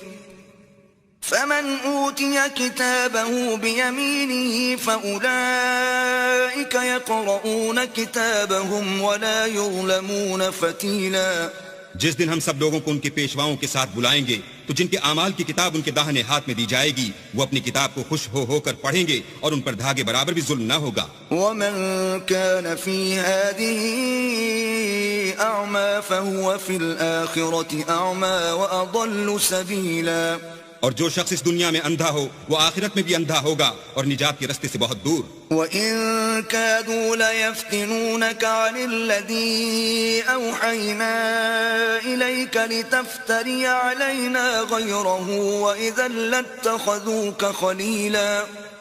[SPEAKER 1] فمن أوتي كتابه بيمينه فأولئك يقرؤون كتابهم ولا يظلمون فتيلا.
[SPEAKER 2] جس دن ہم سب لوگوں کو ان کے پیشواؤں کے ساتھ بلائیں گے تو جن کے اعمال کی کتاب ان کے داہنے ہاتھ میں دی جائے گی وہ اپنی کتاب کو خوش ہو کر پڑھیں گے اور ان پر دھاگے برابر بھی ظلم نہ ہوگا.
[SPEAKER 1] ومن كان في هذه أعمى فهو في الآخرة أعمى وأضل سبيلا.
[SPEAKER 2] اور جو شخص اس دنیا میں اندھا ہو وہ آخرت میں بھی اندھا ہوگا اور نجات کے رستے سے بہت دور.
[SPEAKER 1] وَإِن كَادُوا لَيَفْتِنُونَكَ عَنِ الَّذِي أَوْحَيْنَا إِلَيْكَ لِتَفْتَرِيَ عَلَيْنَا غَيْرَهُ وَإِذًا لَاتَّخَذُوكَ خَلِيلًا.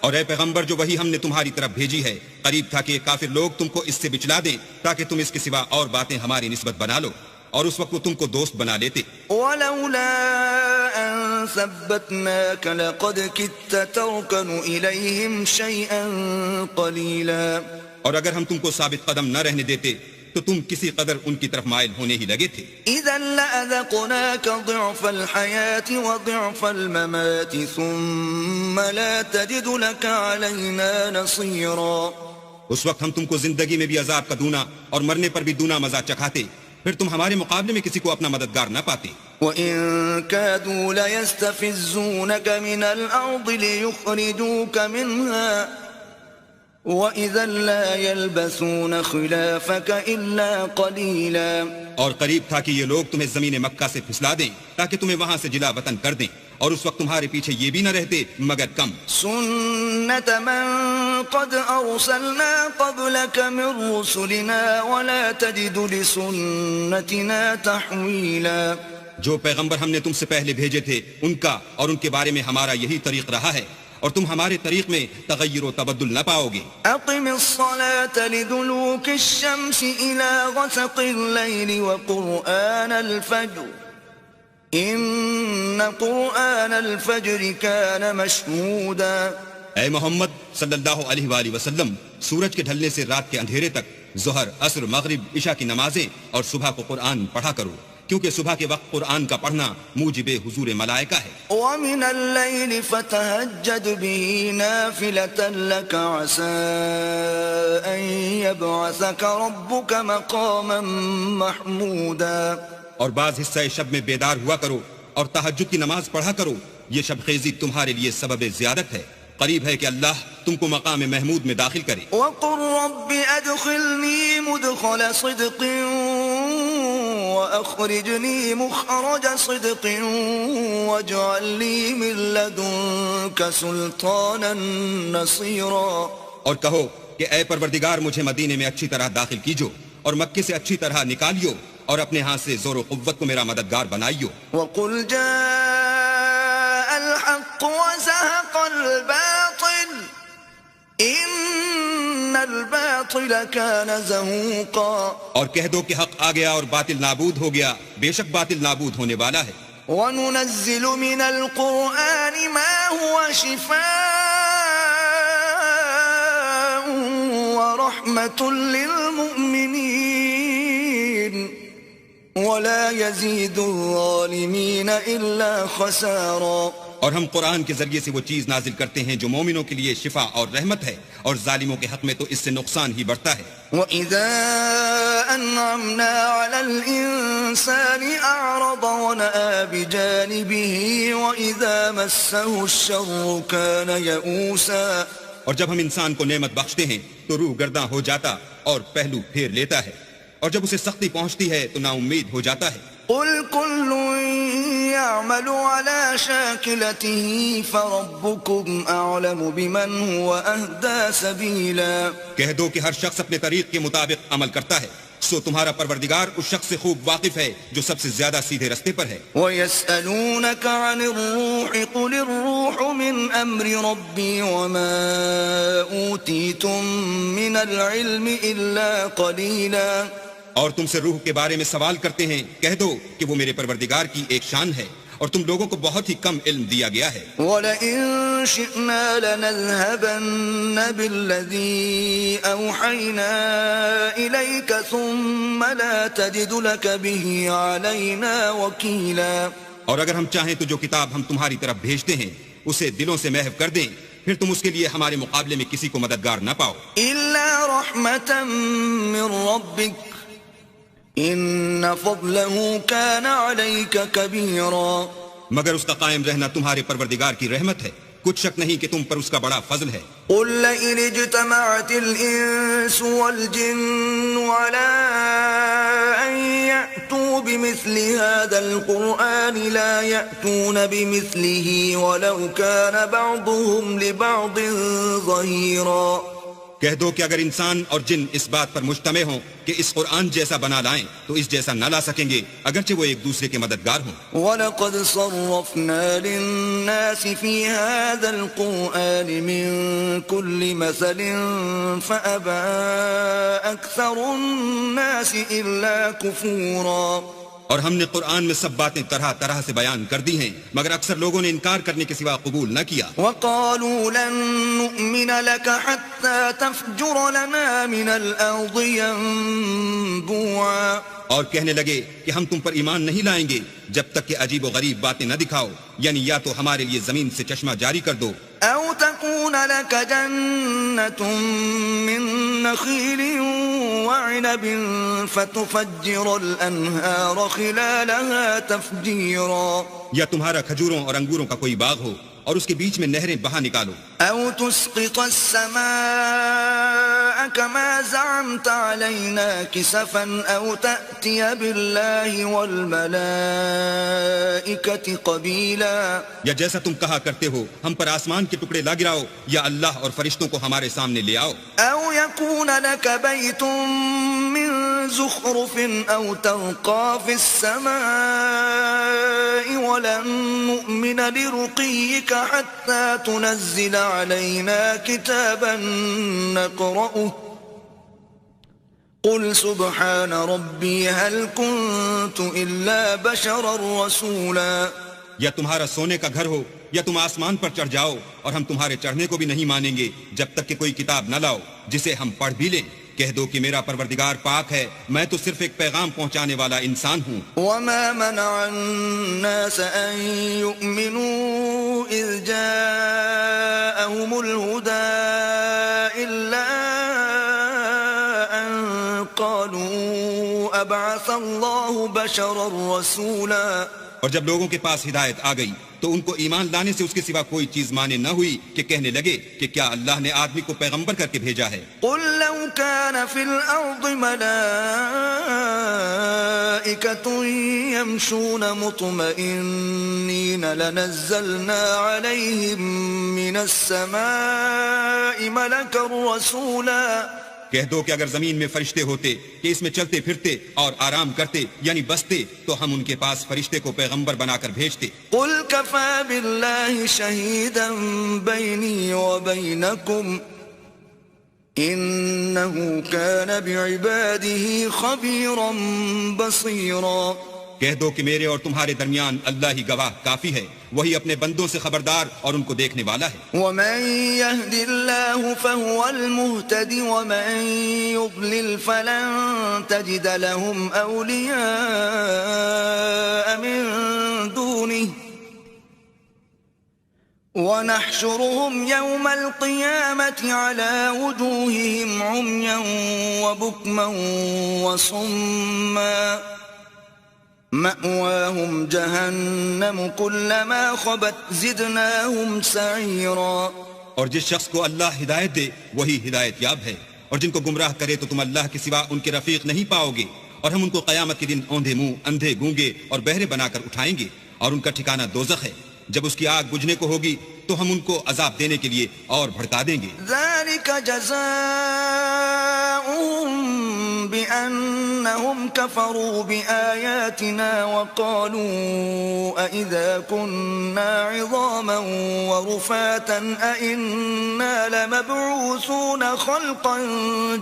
[SPEAKER 2] اور اے پیغمبر جو وہی ہم نے تمہاری طرف بھیجی ہے قریب تھا کہ کافر لوگ تم کو اس سے بچلا دیں تاکہ تم اس کے سوا اور باتیں ہماری نسبت بنا لو اور اس وقت وہ تم کو دوست بنا لیتے.
[SPEAKER 1] وَلَوْلَا أَن ثَبَّتْنَاكَ لَقَدْ كِدتَّ تَرْكَنُ إِلَيْهِمْ شَيْئًا قَلِيلًا.
[SPEAKER 2] اور اگر ہم تم کو ثابت قدم نہ رہنے دیتے تو تم کسی قدر ان کی طرف مائل ہونے ہی لگے تھے.
[SPEAKER 1] إِذًا لَأَذَقْنَاكَ ضِعْفَ الْحَيَاةِ وَضِعْفَ الْمَمَاتِ ثُمَّ لَا تَجِدُ لَكَ عَلَيْنَا نَصِيرًا.
[SPEAKER 2] اس وقت ہم تم کو زندگی میں بھی عذاب کا دونا اور مرنے پر بھی دونا مزہ چکھاتے پھر تم ہمارے مقابلے میں کسی کو اپنا مددگار نہ پاتے.
[SPEAKER 1] وَإِن كَادُوا لَيَسْتَفِزُّونَكَ مِنَ الْأَرْضِ لِيُخْرِجُوكَ مِنْهَا وَإِذًا لَا يَلْبَثُونَ خِلَافَكَ إِلَّا قَلِيلًا.
[SPEAKER 2] اور قریب تھا کہ یہ لوگ تمہیں زمین مکہ سے پھسلا دیں تاکہ تمہیں وہاں سے جلا وطن کر دیں اور اس وقت تمہارے پیچھے یہ بھی نہ رہتے مگر کم.
[SPEAKER 1] سُنَّةَ مَن قَدْ أَرْسَلْنَا قَبْلَكَ مِن رُّسُلِنَا وَلَا تَجِدُ لِسُنَّتِنَا تَحْوِيلًا.
[SPEAKER 2] جو پیغمبر ہم نے تم سے پہلے بھیجے تھے ان کا اور ان کے بارے میں ہمارا یہی طریق رہا ہے اور تم ہمارے طریق میں تغیر و تبدل نہ پاؤ گے.
[SPEAKER 1] أقم الصلاة لدلوك الشمس إلى غسق الليل وقرآن الفجر إن قرآن الفجر كان مشهودا.
[SPEAKER 2] اے محمد صلی اللہ علیہ وآلہ وسلم سورج کے ڈھلنے سے رات کے اندھیرے تک ظہر عصر مغرب عشاء کی نمازیں اور صبح کو قرآن پڑھا کرو کیونکہ صبح کے وقت قرآن کا پڑھنا موجب حضور ملائکہ ہے.
[SPEAKER 1] ومن الليل فتهجد به نافلة لك عسى أن يبعثك ربك مقاما محمودا.
[SPEAKER 2] اور بعض حصہ شب میں بیدار ہوا کرو اور تہجد کی نماز پڑھا کرو یہ شب خیزی تمہارے لیے سبب زیادت ہے. قریب ہے کہ اللہ تم کو مقام محمود میں داخل کرے.
[SPEAKER 1] وقل رب ادخلني مدخل صدق وأخرجني مخرج صدق واجعل لي من لدنك سلطانا نصيرا.
[SPEAKER 2] اور کہو کہ اے پروردگار مجھے مدینے میں اچھی طرح داخل کیجو اور مکے سے اچھی طرح نکالیو اور اپنے ہاتھ سے زور و قوت کو میرا مددگار بنائیو.
[SPEAKER 1] وقل جاء الحق وزهق الباطل ان الباطل كان زهوقا.
[SPEAKER 2] اور کہہ دو کہ حق آ گیا اور باطل نابود ہو گیا بے شک باطل نابود ہونے والا ہے.
[SPEAKER 1] وننزل من القرآن ما هو شفاء ورحمة للمؤمنين ولا يزيد الظالمين إلا خسارا.
[SPEAKER 2] اور ہم قرآن کے ذریعے سے وہ چیز نازل کرتے ہیں جو مومنوں کے لیے شفا اور رحمت ہے اور ظالموں کے حق میں تو اس سے نقصان ہی بڑھتا ہے.
[SPEAKER 1] وَإِذَا أَنْعَمْنَا عَلَى الْإِنسَانِ أَعْرَضَ وَنَأَىٰ بِجَانِبِهِ وَإِذَا مَسَّهُ الشَّرُّ كَانَ يَئُوسًا.
[SPEAKER 2] اور جب ہم انسان کو نعمت بخشتے ہیں تو روح گرداں ہو جاتا اور پہلو پھیر لیتا ہے اور جب اسے سختی پہنچتی ہے تو نا امید ہو جاتا ہے.
[SPEAKER 1] قل كل يعمل على شاكلته فربكم أعلم بمن هو أهدى سبيلا.
[SPEAKER 2] کہہ دو کہ ہر شخص اپنے طریق کے مطابق عمل کرتا ہے سو تمہارا پروردگار اس شخص سے خوب واقف ہے جو سب سے زیادہ سیدھے رستے پر ہے.
[SPEAKER 1] وَيَسْأَلُونَكَ عَنِ الرُّوحِ قُلِ الرُّوحُ مِنْ أَمْرِ رَبِّي وَمَا أُوتِيتُم مِّنَ الْعِلْمِ إِلَّا قَلِيلًا.
[SPEAKER 2] اور تم سے روح کے بارے میں سوال کرتے ہیں کہہ دو کہ وہ میرے پروردگار کی ایک شان ہے اور تم لوگوں کو بہت ہی کم علم دیا گیا ہے.
[SPEAKER 1] وَلَئِن شِئْنَا لَنَذْهَبَنَّ بِالَّذِي أَوْحَيْنَا إِلَيْكَ ثُمَّ لَا تَجِدُ لَكَ بِهِ عَلَيْنَا وَكِيلًا.
[SPEAKER 2] اور اگر ہم چاہیں تو جو کتاب ہم تمہاری طرف بھیجتے ہیں اسے دلوں سے محو کر دیں پھر تم اس کے لیے ہمارے مقابلے میں کسی کو مددگار نہ پاؤ.
[SPEAKER 1] إِلَّا رَحْمَةً مِّن رَّبِّكَ ان فضله كان عليك كبيرا.
[SPEAKER 2] مگر اس کا قائم رہنا تمہارے پروردگار کی رحمت ہے کچھ شک نہیں کہ تم پر اس کا بڑا فضل ہے.
[SPEAKER 1] قل لئن اجتمعت الانس والجن على ان يأتوا بمثل هذا القرآن لا يأتون بمثله ولو كان بعضهم لبعض ظهيرا.
[SPEAKER 2] کہہ دو کہ اگر انسان اور جن اس بات پر مجتمع ہوں کہ اس قرآن جیسا بنا لائیں تو اس جیسا نہ لا سکیں گے اگرچہ وہ ایک دوسرے کے مددگار ہوں.
[SPEAKER 1] وَلَقَدْ صَرَّفْنَا لِلنَّاسِ فِي هَذَا الْقُرْآنِ مِنْ كُلِّ مَثَلٍ فَأَبَى أَكْثَرُ النَّاسِ إِلَّا كُفُورًا.
[SPEAKER 2] اور ہم نے قرآن میں سب باتیں طرح طرح سے بیان کر دی ہیں مگر اکثر لوگوں نے انکار کرنے کے سوا قبول نہ کیا.
[SPEAKER 1] وَقَالُوا لَن نُؤْمِنَ لَكَ حَتَّى تَفْجُرَ لَنَا مِنَ الْأَرْضِ يَنبُوعًا.
[SPEAKER 2] اور کہنے لگے کہ ہم تم پر ایمان نہیں لائیں گے جب تک کہ عجیب و غریب باتیں نہ دکھاؤ، یعنی یا تو ہمارے لیے زمین سے چشمہ جاری کر دو،
[SPEAKER 1] أو تكون لك جنة من نخيل وعنب فتفجر الأنهار خلالها تفجيرا.
[SPEAKER 2] یا تمہارا کھجوروں اور انگوروں کا کوئی باغ ہو اور اس کے بیچ میں نہریں بہا نکالو.
[SPEAKER 1] أو تسقط السماء كما زعمت علينا كسفا أو تأتي بالله والملائكة قبيلا.
[SPEAKER 2] یا جیسا تم کہا کرتے ہو ہم پر آسمان کے ٹکڑے لا گراؤ یا اللہ اور فرشتوں کو ہمارے سامنے لے آؤ.
[SPEAKER 1] أو يكون لك بيت من زخرف أو ترقى في السماء ولن نؤمن لرقيك حتى تنزل علينا كتابا نقرأه قل سبحان ربي هل كنت إلا بشرا رسولا.
[SPEAKER 2] یا تمہارا سونے کا گھر ہو یا تم آسمان پر چڑھ جاؤ اور ہم تمہارے چڑھنے کو بھی نہیں مانیں گے جب تک کہ کوئی کتاب نہ لاؤ جسے ہم پڑھ بھی لیں. کہہ دو کہ میرا پروردگار پاک ہے، میں تو صرف ایک پیغام پہنچانے والا انسان ہوں.
[SPEAKER 1] وما منع الناس أن يؤمنوا إذ جاءهم الهدى إلا أن قالوا أبعث الله بشرا رسولا.
[SPEAKER 2] اور جب لوگوں کے پاس ہدایت آ گئی تو ان کو ایمان لانے سے اس کے سوا کوئی چیز مانے نہ ہوئی کہ کہنے لگے کہ کیا اللہ نے آدمی کو پیغمبر کر کے بھیجا ہے.
[SPEAKER 1] قل لو كان في الأرض ملائكة يمشون مطمئنين لنزلنا عليهم من السماء ملكا رسولا.
[SPEAKER 2] کہہ دو کہ اگر زمین میں فرشتے ہوتے کہ اس میں چلتے پھرتے اور آرام کرتے یعنی بستے تو ہم ان کے پاس فرشتے کو پیغمبر بنا کر بھیجتے.
[SPEAKER 1] قل كفى بالله شهيدا بيني وبينكم إنه كان بعباده خبيرا بصيرا.
[SPEAKER 2] کہہ دو کہ میرے اور تمہارے درمیان اللہ ہی گواہ کافی ہے، وہی اپنے بندوں سے خبردار اور ان کو دیکھنے والا ہے.
[SPEAKER 1] ومن يهد الله فهو المهتد ومن يضلل فلن تجد لهم أولياء من دونه ونحشرهم يوم القيامة على وجوههم عميا وبكما وصما مأواهم جهنم كلما خبت زدناهم سعيرا.
[SPEAKER 2] اور جس شخص کو اللہ ہدایت دے وہی ہدایت یاب ہے، اور جن کو گمراہ کرے تو تم اللہ کے سوا ان کے رفیق نہیں پاؤ گے. اور ہم ان کو قیامت کے دن اوندھے منہ، اندھے گونگے اور بہرے بنا کر اٹھائیں گے، اور ان کا ٹھکانہ دوزخ ہے. جب اس کی آگ بجھنے کو ہوگی تو ہم ان کو عذاب دینے کے لیے اور بھڑکا دیں گے.
[SPEAKER 1] ذلك جزاؤهم بأنهم كفروا بآياتنا وقالوا أئذا كنا عظاما ورفاتا أئنا لمبعوثون خلقا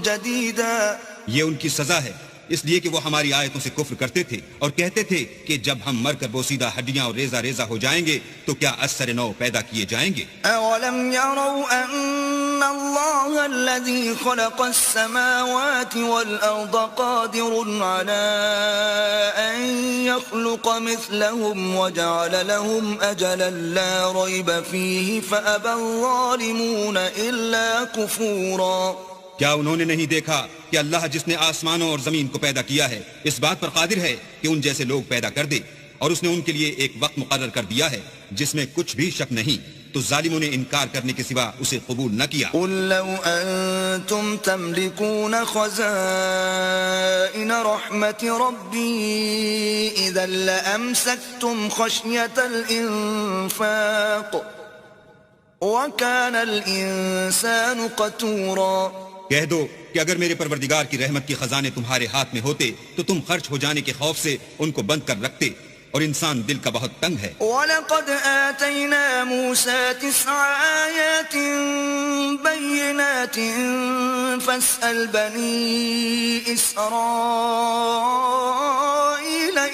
[SPEAKER 1] جديدا.
[SPEAKER 2] یہ ان کی سزا ہے اس لیے کہ وہ ہماری آیتوں سے کفر کرتے تھے اور کہتے تھے کہ جب ہم مر کر بوسیدہ ہڈیاں اور ریزہ ریزہ ہو جائیں گے تو کیا از سر نو پیدا کیے جائیں گے.
[SPEAKER 1] أولم يروا أن الله الذي خلق السماوات والأرض قادر على أن يخلق مثلهم وجعل لهم أجلا لا ريب فيه فأبى الظالمون إلا كفورا.
[SPEAKER 2] کیا انہوں نے نہیں دیکھا کہ اللہ جس نے آسمانوں اور زمین کو پیدا کیا ہے اس بات پر قادر ہے کہ ان جیسے لوگ پیدا کر دے، اور اس نے ان کے لیے ایک وقت مقرر کر دیا ہے جس میں کچھ بھی شک نہیں، تو ظالموں نے انکار کرنے کے سوا اسے قبول نہ کیا۔
[SPEAKER 1] قل لو أنتم تملكون خزائن رحمة ربي إذا لأمسكتم خشية الإنفاق وكان الإنسان قتورا۔
[SPEAKER 2] کہہ دو کہ اگر میرے پروردگار کی رحمت کے خزانے تمہارے ہاتھ میں ہوتے تو تم خرچ ہو جانے کے خوف سے ان کو بند کر رکھتے، اور انسان دل کا بہت تنگ ہے۔
[SPEAKER 1] وَلَقَدْ آتَيْنَا مُوسَى 9 آيَاتٍ بَيِّنَاتٍ فَاسْأَلْ بَنِي إِسْرَائِيلَ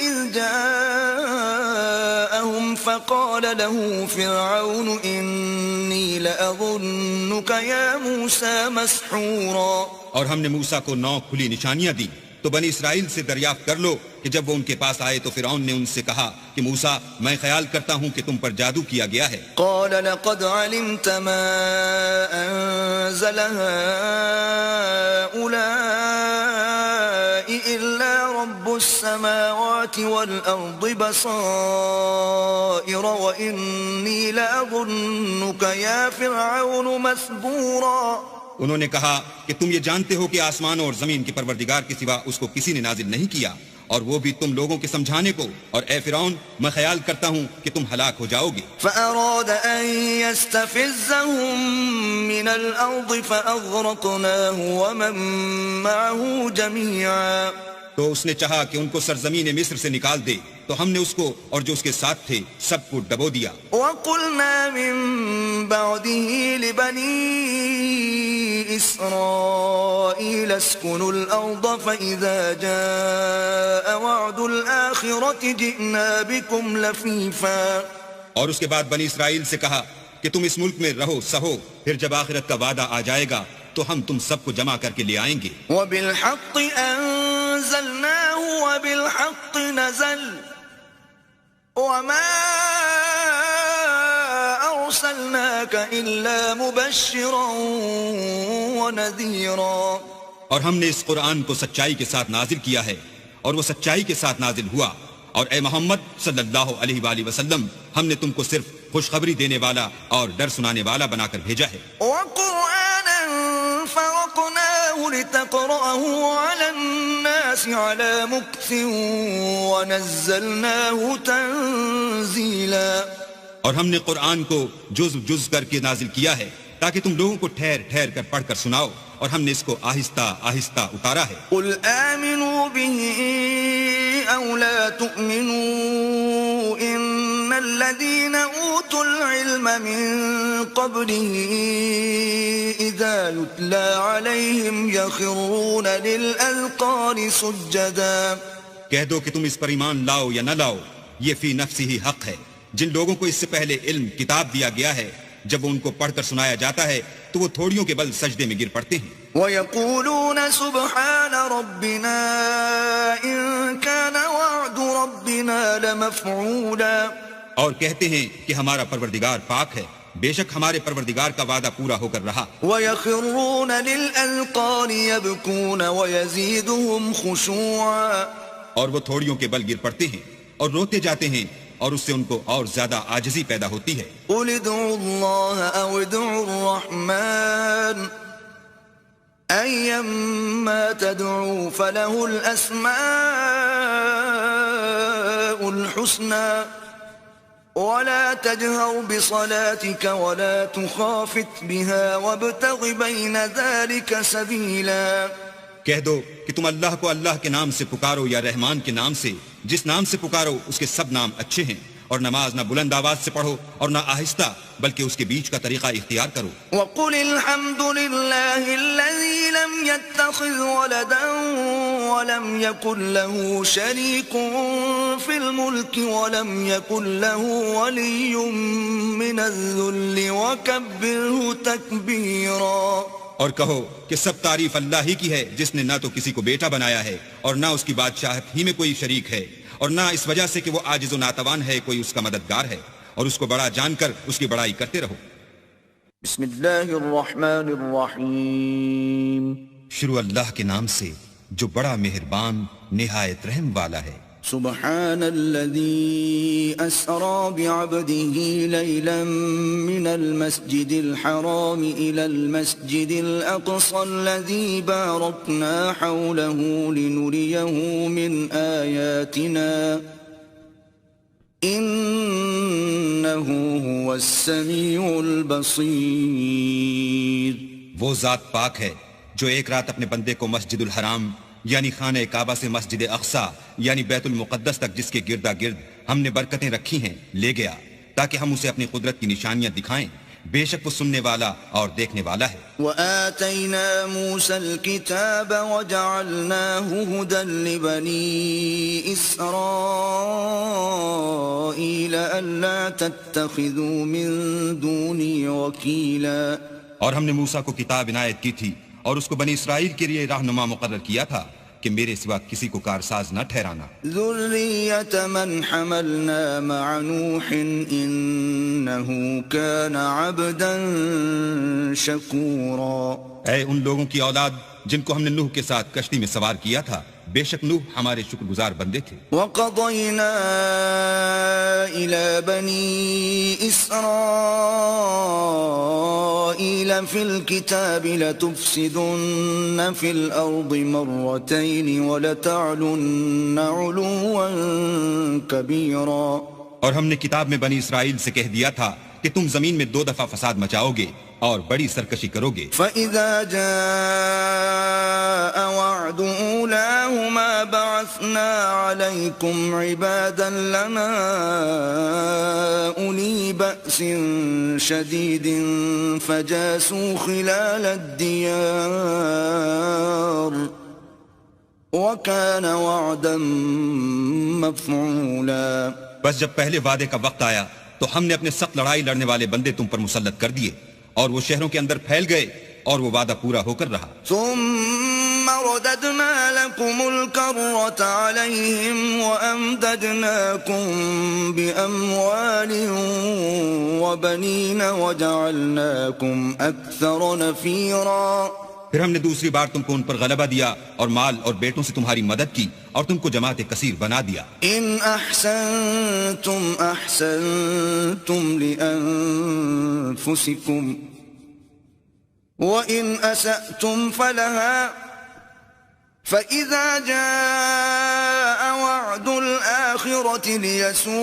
[SPEAKER 1] إِذْ جَاءَهُمْ فَقَالَ لَهُ فِرْعَوْنُ إِنِّي لَأَظُنُّكَ يَا مُوسَى مَسْحُورًا۔
[SPEAKER 2] اور ہم نے موسیٰ کو 9 کھلی نشانیاں دی، تو بنی اسرائیل سے دریافت کر لو کہ جب وہ ان کے پاس آئے تو فرعون نے ان سے کہا کہ موسیٰ میں خیال کرتا ہوں کہ تم پر جادو کیا گیا ہے۔
[SPEAKER 1] قال لقد علمت ما أنزل هؤلاء إلا رب السماوات والأرض بصائر وإني لأظنك يا فرعون مثبورا۔
[SPEAKER 2] انہوں نے کہا کہ تم یہ جانتے ہو کہ آسمان اور زمین کے پروردگار کے سوا اس کو کسی نے نازل نہیں کیا، اور وہ بھی تم لوگوں کے سمجھانے کو، اور اے فرعون میں خیال کرتا ہوں کہ تم ہلاک ہو جاؤ گے۔
[SPEAKER 1] فأراد أن يستفزهم من الأرض فأغرقناه ومن معه جميعا۔
[SPEAKER 2] تو اس نے چاہا کہ ان کو سرزمین مصر سے نکال دے، تو ہم نے اس کو اور جو اس کے ساتھ تھے سب کو ڈبو دیا۔
[SPEAKER 1] وَقُلْنَا مِن بَعْدِهِ لِبَنِي إِسْرَائِيلَ اسْكُنُوا الْأَرْضَ فَإِذَا جَاءَ وَعْدُ الْآخِرَةِ جِئْنَا بِكُمْ لَفِيفًا۔
[SPEAKER 2] اور اس کے بعد بنی اسرائیل سے کہا کہ تم اس ملک میں رہو سہو، پھر جب آخرت کا وعدہ آ جائے گا تو ہم تم سب کو جمع کر کے لے آئیں گے۔
[SPEAKER 1] وَبِالْحَقِّ أَنزَلْنَاهُ وَبِالْحَقِّ نَزَلَ وَمَا أَرْسَلْنَاكَ إِلَّا مُبَشِّرًا وَنَذِيرًا۔
[SPEAKER 2] اور ہم نے اس قرآن کو سچائی کے ساتھ نازل کیا ہے، اور وہ سچائی کے ساتھ نازل ہوا، اور اے محمد صلی اللہ علیہ وآلہ وسلم ہم نے تم کو صرف خوشخبری دینے والا اور ڈر سنانے والا بنا کر بھیجا ہے۔
[SPEAKER 1] وَقُرْآنًا فَرَقْنَاهُ لِتَقْرَأَهُ عَلَى النَّاسِ عَلَى مُكْثٍ وَنَزَّلْنَاهُ تَنزِيلًا۔
[SPEAKER 2] اور ہم نے قرآن کو جز جز کر کے نازل کیا ہے تاکہ تم لوگوں کو ٹھہر ٹھہر کر پڑھ کر سناؤ، اور ہم نے اس کو آہستہ آہستہ اتارا ہے۔
[SPEAKER 1] قُلْ آمِنُوا بِهِ أَوْ لَا تُؤْمِنُوا إِنَّ الَّذِينَ أُوتُوا الْعِلْمَ مِنْ قَبْلِهِ إِذَا يُتْلَى عَلَيْهِمْ يَخِرُّونَ لِلْأَذْقَانِ سُجَّدًا۔
[SPEAKER 2] کہہ دو کہ تم اس پر ایمان لاؤ یا نہ لاؤ، یہ فی نفسی ہی حق ہے۔ جن لوگوں کو اس سے پہلے علم کتاب دیا گیا ہے، جب وہ ان کو پڑھ کر سنایا جاتا ہے تو وہ تھوڑیوں کے بل سجدے میں گر پڑتے ہیں۔
[SPEAKER 1] وَيَقُولُونَ سُبْحَانَ رَبِّنَا إِن كَانَ وَعْدُ رَبِّنَا لَمَفْعُولًا۔
[SPEAKER 2] اور کہتے ہیں کہ ہمارا پروردگار پاک ہے، بے شک ہمارے پروردگار کا وعدہ پورا ہو کر رہا۔
[SPEAKER 1] وَيَخِرُّونَ لِلْأَذْقَانِ يَبْكُونَ وَيَزِيدُهُمْ خُشُوعًا۔
[SPEAKER 2] اور وہ تھوڑیوں کے بل گر پڑتے ہیں اور روتے جاتے ہیں، اور اس سے ان کو اور زیادہ عاجزی پیدا ہوتی ہے۔
[SPEAKER 1] قُلِ ادْعُوا اللَّهَ أَوِ ادْعُوا الرَّحْمَٰنَ أَيًّمَّا تَدْعُوا فَلَهُ الْأَسْمَاءُ الْحُسْنَىٰ وَلَا تَجْهَرْ بِصَلَاتِكَ وَلَا تُخَافِتْ بِهَا وَابْتَغِ بَيْنَ ذَلِكَ سَبِيلًا۔
[SPEAKER 2] کہہ دو کہ تم اللہ کو اللہ کے نام سے پکارو یا رحمان کے نام سے، جس نام سے پکارو اس کے سب نام اچھے ہیں، اور نماز نہ بلند آواز سے پڑھو اور نہ آہستہ، بلکہ اس کے بیچ کا طریقہ اختیار کرو۔
[SPEAKER 1] وَقُلِ الْحَمْدُ لِلَّهِ الَّذِي لَمْ يَتَّخِذْ وَلَدًا وَلَمْ يَكُنْ لَهُ شَرِيكٌ فِي الْمُلْكِ وَلَمْ يَكُنْ لَهُ وَلِيٌّ مِّنَ الذُّلِّ وَكَبِّرْهُ تَكْبِيرًا۔
[SPEAKER 2] اور کہو کہ سب تعریف اللہ ہی کی ہے، جس نے نہ تو کسی کو بیٹا بنایا ہے اور نہ اس کی بادشاہت ہی میں کوئی شریک ہے، اور نہ اس وجہ سے کہ وہ عاجز و ناتوان ہے کوئی اس کا مددگار ہے، اور اس کو بڑا جان کر اس کی بڑائی کرتے رہو۔
[SPEAKER 1] بسم اللہ الرحمن الرحیم۔
[SPEAKER 2] شروع اللہ کے نام سے جو بڑا مہربان نہایت رحم والا ہے۔
[SPEAKER 1] سبحان الذي أسرى بعبده ليلا من المسجد الحرام إلى المسجد الأقصى الذي باركنا حوله لنريه من آياتنا إنه هو السميع البصير.
[SPEAKER 2] وہ ذات پاک ہے جو ایک رات اپنے بندے کو مسجد الحرام یعنی خانہ کعبہ سے مسجد اقصی یعنی بیت المقدس تک جس کے گردا گرد ہم نے برکتیں رکھی ہیں لے گیا تاکہ ہم اسے اپنی قدرت کی نشانیاں دکھائیں. بے شک وہ سننے والا اور دیکھنے والا ہے.
[SPEAKER 1] وآتينا موسى الكتاب وجعلناه هدى لبني إسرائيل ألا تتخذوا من دوني وكيلا.
[SPEAKER 2] اور ہم نے موسیٰ کو کتاب عنایت کی تھی اور اس کو بنی اسرائیل کے لیے رہنما مقرر کیا تھا کہ میرے سوا کسی کو کارساز نہ ٹھہرانا.
[SPEAKER 1] ذریة من حملنا مع نوح انه كان عبدا شکورا.
[SPEAKER 2] اے ان لوگوں کی اولاد جن کو ہم نے نوح کے ساتھ کشتی میں سوار کیا تھا، بے شک نوح ہمارے شکر گزار بندے تھے.
[SPEAKER 1] وقضينا إلى بني إسرائيل في الكتاب لتفسدن في الأرض مرتين ولتعلن علوا كبيرا.
[SPEAKER 2] اور ہم نے کتاب میں بنی اسرائیل سے کہہ دیا تھا کہ تم زمین میں 2 دفعہ فساد مچاؤ گے اور بڑی سرکشی کرو گے.
[SPEAKER 1] فَإِذَا جَاءَ وَعْدُ أُولَاهُمَا بَعَثْنَا عَلَيْكُمْ عِبَادًا لَنَا أُولِي بَأْسٍ شَدِيدٍ فَجَاسُوا خِلَالَ الدِّيَارِ وَكَانَ وَعْدًا مَفْعُولًا.
[SPEAKER 2] بس جب پہلے وعدے کا وقت آیا تو ہم نے اپنے سخت لڑائی لڑنے والے بندے تم پر مسلط کر دیے اور وہ شہروں کے اندر پھیل گئے اور وہ وعدہ پورا ہو کر رہا.
[SPEAKER 1] ثم رددنا لكم الكرة عليهم وأمددناكم بأموال وبنين وجعلناكم أكثر نفيرا.
[SPEAKER 2] پھر ہم نے دوسری بار تم کو ان پر غلبہ دیا اور مال اور بیٹوں سے تمہاری مدد کی اور تم کو جماعت کثیر بنا دیا.
[SPEAKER 1] ان احسنتم احسنتم لانفسكم وان اسأتم فلها فإذا جاء وعد الآخرة ليسوءوا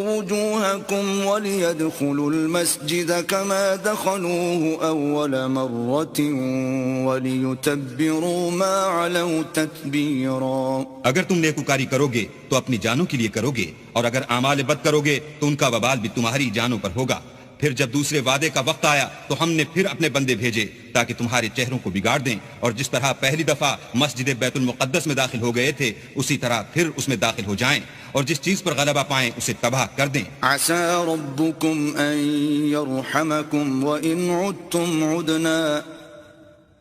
[SPEAKER 1] وجوهكم وليدخلوا المسجد كما دخلوه أول مرة وليتبروا ما علوا تتبيرا.
[SPEAKER 2] اگر تم نیکوکاری کرو گے تو اپنی جانوں کے لیے کرو گے اور اگر اعمال بد کرو گے تو ان کا وبال بھی تمہاری جانوں پر ہوگا. پھر جب دوسرے وعدے کا وقت آیا تو ہم نے پھر اپنے بندے بھیجے تاکہ تمہارے چہروں کو بگاڑ دیں اور جس طرح پہلی دفعہ مسجد بیت المقدس میں داخل ہو گئے تھے اسی طرح پھر اس میں داخل ہو جائیں اور جس چیز پر غلبہ پائیں اسے تباہ کر دیں.
[SPEAKER 1] عسى ربكم أن يرحمكم وإن عدتم عدنا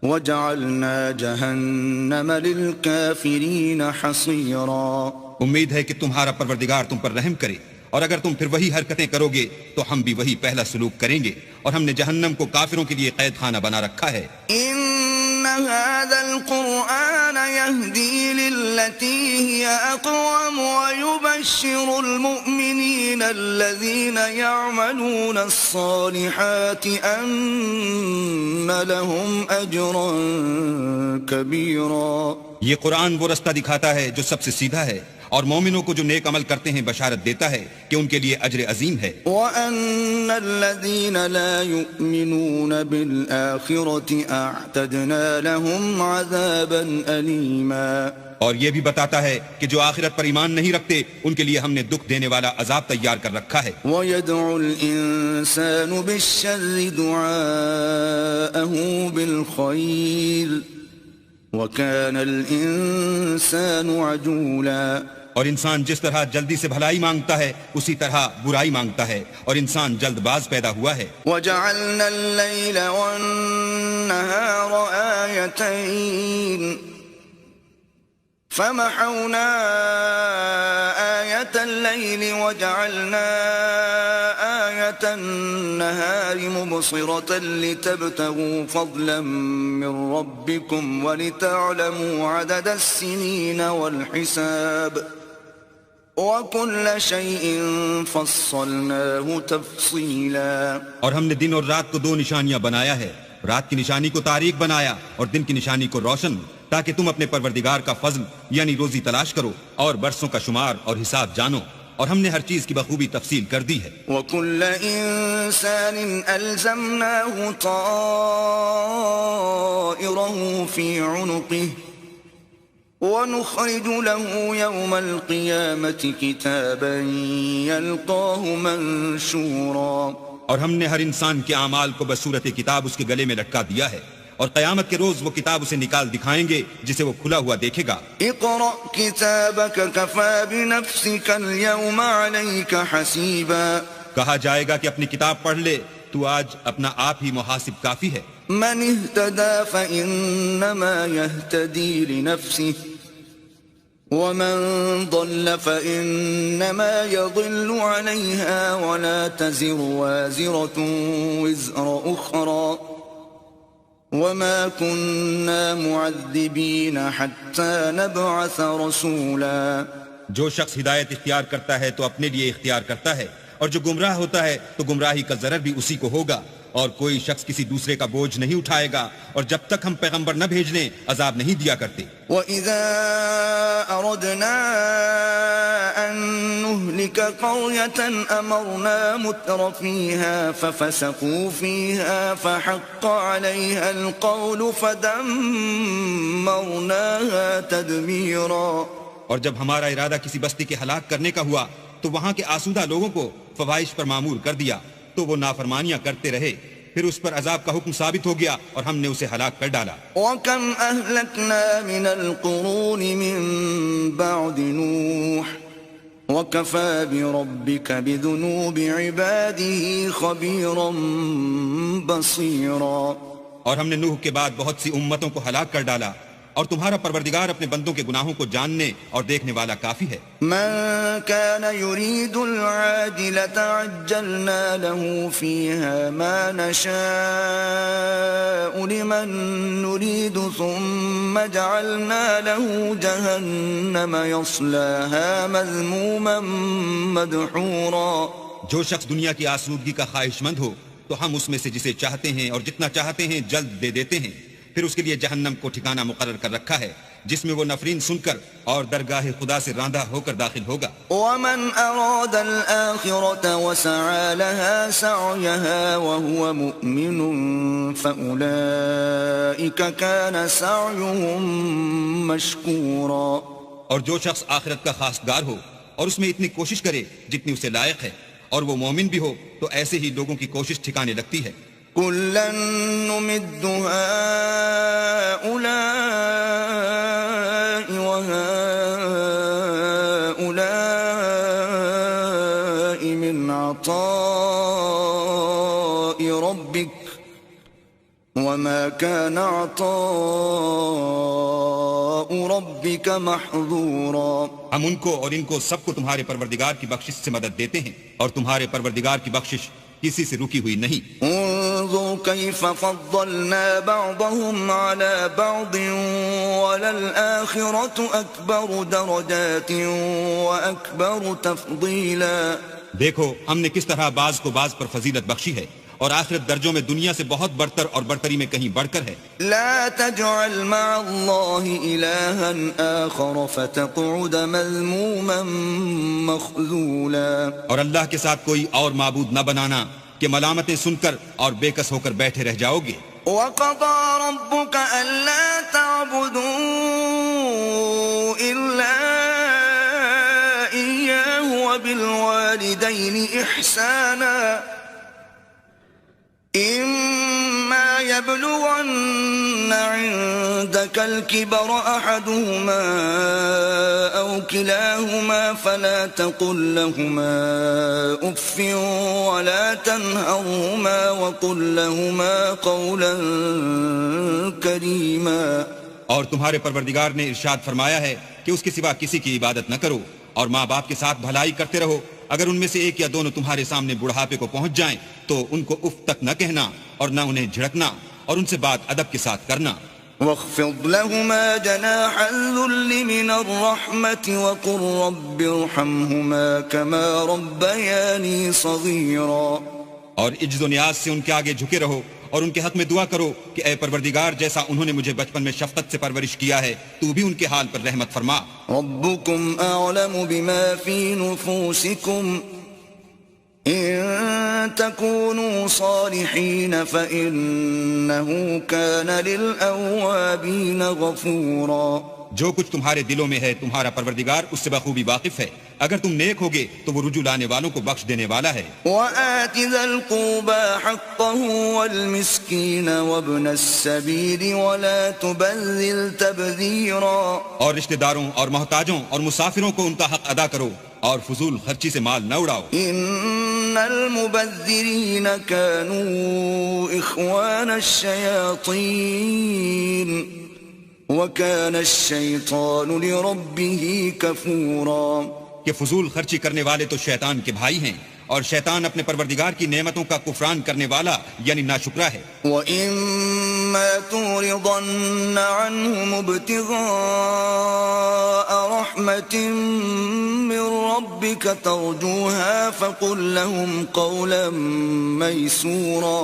[SPEAKER 1] وجعلنا جهنم للكافرين حصيرا.
[SPEAKER 2] امید ہے کہ تمہارا پروردگار تم پر رحم کرے اور اگر تم پھر وہی حرکتیں کرو گے تو ہم بھی وہی پہلا سلوک کریں گے اور ہم نے جہنم کو کافروں کے لیے قید خانہ بنا رکھا ہے.
[SPEAKER 1] ان هذا القرآن يهدي للتي هي اقوم ويبشر المؤمنين الذين يعملون الصالحات ان لهم اجرا كبيرا.
[SPEAKER 2] یہ قرآن وہ رستہ دکھاتا ہے جو سب سے سیدھا ہے اور مومنوں کو جو نیک عمل کرتے ہیں بشارت دیتا ہے کہ ان کے لیے اجر عظیم ہے.
[SPEAKER 1] وَأَنَّ الَّذِينَ لَا يُؤْمِنُونَ بِالْآخِرَةِ أَعْتَدْنَا لَهُمْ عَذَابًا أَلِيمًا. اور
[SPEAKER 2] یہ بھی بتاتا ہے کہ جو آخرت پر ایمان نہیں رکھتے ان کے لیے ہم نے دکھ دینے والا عذاب تیار کر رکھا ہے.
[SPEAKER 1] وَيَدْعُ الْإِنسَانُ بِالشَّرِّ دُعَاءَهُ بِالْخَيْرِ وَكَانَ الْإِنسَانُ عَجُولًا.
[SPEAKER 2] اور انسان جس طرح جلدی سے بھلائی مانگتا ہے اسی طرح برائی مانگتا ہے اور انسان جلد باز پیدا ہوا ہے.
[SPEAKER 1] وَجَعَلْنَا اللَّيْلَ وَالنَّهَارَ آيَتَيْنِ فَمَحَوْنَا آيَةَ اللَّيْلِ وَجَعَلْنَا آيَةَ ساعة النهار مبصرة لتبتغوا فضلا من ربكم ولتعلموا عدد السنين والحساب وكل شيء فصلناه تفصيلا.
[SPEAKER 2] اور ہم نے دن اور رات کو 2 نشانیاں بنایا ہے، رات کی نشانی کو تاریک بنایا اور دن کی نشانی کو روشن، تاکہ تم اپنے پروردگار کا فضل یعنی روزی تلاش کرو اور برسوں کا شمار اور حساب جانو، اور ہم نے ہر چیز کی بخوبی تفصیل کر دی ہے.
[SPEAKER 1] وَكُلَّ إِنسَانٍ أَلْزَمْنَاهُ طَائِرَهُ فِي عُنُقِهِ وَنُخْرِجُ لَهُ يَوْمَ الْقِيَامَةِ كِتَابًا يَلْقَاهُ مَنشُورًا.
[SPEAKER 2] اور ہم نے ہر انسان کے اعمال کو بصورت کتاب اس کے گلے میں لٹکا دیا ہے، اور قیامت کے روز وہ کتاب اسے نکال دکھائیں گے جسے وہ کھلا ہوا دیکھے گا.
[SPEAKER 1] اقرأ كتابك كفى بنفسك اليوم عليك حسيبا.
[SPEAKER 2] کہا جائے گا کہ اپنی کتاب پڑھ لے، تو آج اپنا آپ ہی محاسب کافی ہے.
[SPEAKER 1] من اهتدى فإنما يهتدي لنفسه ومن ضل فإنما يضل عليها ولا تزر وازرة وزر أخرى وما كنا معذبين حتى نبعث رسولا.
[SPEAKER 2] جو شخص ہدایت اختیار کرتا ہے تو اپنے لیے اختیار کرتا ہے، اور جو گمراہ ہوتا ہے تو گمراہی کا ضرر بھی اسی کو ہوگا، اور کوئی شخص کسی دوسرے کا بوجھ نہیں اٹھائے گا، اور جب تک ہم پیغمبر نہ بھیج لیں عذاب نہیں دیا کرتے.
[SPEAKER 1] وَإِذَا أَرَدْنَا أَن نُهْلِكَ قَرْيَةً أَمَرْنَا مُتْرَ فِيهَا فَفَسَقُوا فِيهَا فَحَقَّ عَلَيْهَا الْقَوْلُ فَدَمَّرْنَاهَا تَدْمِيرًا.
[SPEAKER 2] اور جب ہمارا ارادہ کسی بستی کے ہلاک کرنے کا ہوا تو وہاں کے آسودہ لوگوں کو فواحش پر معمور کر دیا، تو وہ نافرمانیاں کرتے رہے، پھر اس پر عذاب کا حکم ثابت ہو گیا اور ہم نے اسے ہلاک کر ڈالا.
[SPEAKER 1] وَكَمْ أَهْلَكْنَا مِنَ الْقُرُونِ مِن بَعْدِ نُوحٍ وَكَفَى بِرَبِّكَ بِذُنُوبِ عِبَادِهِ خَبِيرًا بَصِيرًا.
[SPEAKER 2] اور ہم نے نوح کے بعد بہت سی امتوں کو ہلاک کر ڈالا، اور تمہارا پروردگار اپنے بندوں کے گناہوں کو جاننے اور دیکھنے والا کافی ہے.
[SPEAKER 1] من كان يريد العاجلة عجلنا له فيها ما نشاء لمن نريد ثم جعلنا له جهنم يصلاها مذموما مدحورا.
[SPEAKER 2] جو شخص دنیا کی آسودگی کا خواہش مند ہو تو ہم اس میں سے جسے چاہتے ہیں اور جتنا چاہتے ہیں جلد دے دیتے ہیں، پھر اس کے لیے جہنم کو ٹھکانہ مقرر کر رکھا ہے جس میں وہ نفرین سن کر اور درگاہ خدا سے راندہ ہو کر داخل ہوگا.
[SPEAKER 1] ومن أراد الآخرة وسعى لها سعيها وهو مؤمن فأولئك كان سعيهم مشكورا.
[SPEAKER 2] اور جو شخص آخرت کا خواستگار ہو اور اس میں اتنی کوشش کرے جتنی اسے لائق ہے، اور وہ مومن بھی ہو، تو ایسے ہی لوگوں کی کوشش ٹھکانے لگتی ہے.
[SPEAKER 1] كُلًّا نُمِدُّ هَؤُلَاءِ وَهَؤُلَاءِ مِنْ عَطَاءِ رَبِّكَ وَمَا كَانَ عَطَاءُ رَبِّكَ مَحْظُورًا.
[SPEAKER 2] ہم ان کو اور ان کو سب کو تمہارے پروردگار کی بخشش سے مدد دیتے ہیں، اور تمہارے پروردگار کی بخشش کسی سے رکی ہوئی نہیں.
[SPEAKER 1] انظر كيف فضلنا بعضهم على بعض وللآخرة أكبر درجات وأكبر تفضيلا.
[SPEAKER 2] دیکھو ہم نے کس طرح بعض کو بعض پر فضیلت بخشی ہے، اور آخرت درجوں میں دنیا سے بہت برتر اور برتری میں کہیں بڑھ کر ہے.
[SPEAKER 1] لا تجعل مع الله إلها آخر فتقعد مذموما مخذولا.
[SPEAKER 2] اور اللہ کے ساتھ کوئی اور معبود نہ بنانا کہ ملامتیں سن کر اور بے کس ہو کر بیٹھے رہ جاؤ گے.
[SPEAKER 1] وَقَضَى رَبُّكَ أَلَّا تَعْبُدُوا إِلَّا إِيَّاهُ وَبِالْوَالِدَيْنِ إِحْسَانًا إِمَّا يَبْلُغَنَّ عِندَكَ الْكِبَرَ أَحَدُهُمَا أَوْ كِلَاهُمَا فَلَا تَقُل لَّهُمَا أُفٍّ وَلَا تَنْهَرْهُمَا وَقُل لَّهُمَا قَوْلًا كَرِيمًا.
[SPEAKER 2] اور تمہارے پروردگار نے ارشاد فرمایا ہے کہ اس کے سوا کسی کی عبادت نہ کرو، اور ماں باپ کے ساتھ بھلائی کرتے رہو اگر ان میں سے ایک یا دونوں تمہارے سامنے بڑھاپے کو پہنچ جائیں تو ان کو اف تک نہ کہنا اور نہ انہیں جھڑکنا اور ان سے بات ادب کے ساتھ کرنا.
[SPEAKER 1] واخفض لهما جناح الذل من الرحمة وقل رب ارحمهما كما ربياني صغيرا.
[SPEAKER 2] اور عجز و نیاز سے ان کے آگے جھکے رہو اور ان کے حق میں دعا کرو کہ اے پروردگار جیسا انہوں نے مجھے بچپن میں شفقت سے پرورش کیا ہے تو بھی ان کے حال پر رحمت فرما.
[SPEAKER 1] ربكم أعلم بما في نفوسكم إن تكونوا صالحين فإنه كان للأوابين غفورا.
[SPEAKER 2] جو کچھ تمہارے دلوں میں ہے تمہارا پروردگار اس سے بخوبی واقف ہے. اگر تم نیک ہوگے تو وہ رجوع لانے والوں کو بخش دینے والا ہے.
[SPEAKER 1] وآت ذا القربى حقه والمسكين وابن السبيل ولا تبذل تبذيرا.
[SPEAKER 2] اور رشتہ داروں اور محتاجوں اور مسافروں کو ان کا حق ادا کرو اور فضول خرچی سے مال نہ اڑاؤ.
[SPEAKER 1] ان المبذرین كانوا اخوان الشیاطین وكان الشیطان لربه کفورا.
[SPEAKER 2] کہ فضول خرچی کرنے والے تو شیطان کے بھائی ہیں اور شیطان اپنے پروردگار کی نعمتوں کا کفران کرنے والا یعنی ناشکرا ہے.
[SPEAKER 1] وَإِمَّا تُعْرِضَنَّ عَنْهُمُ ابْتِغَاءَ رَحْمَةٍ مِّن رَّبِّكَ تَرْجُوهَا فَقُل لَّهُمْ قَوْلًا مَّيْسُورًا.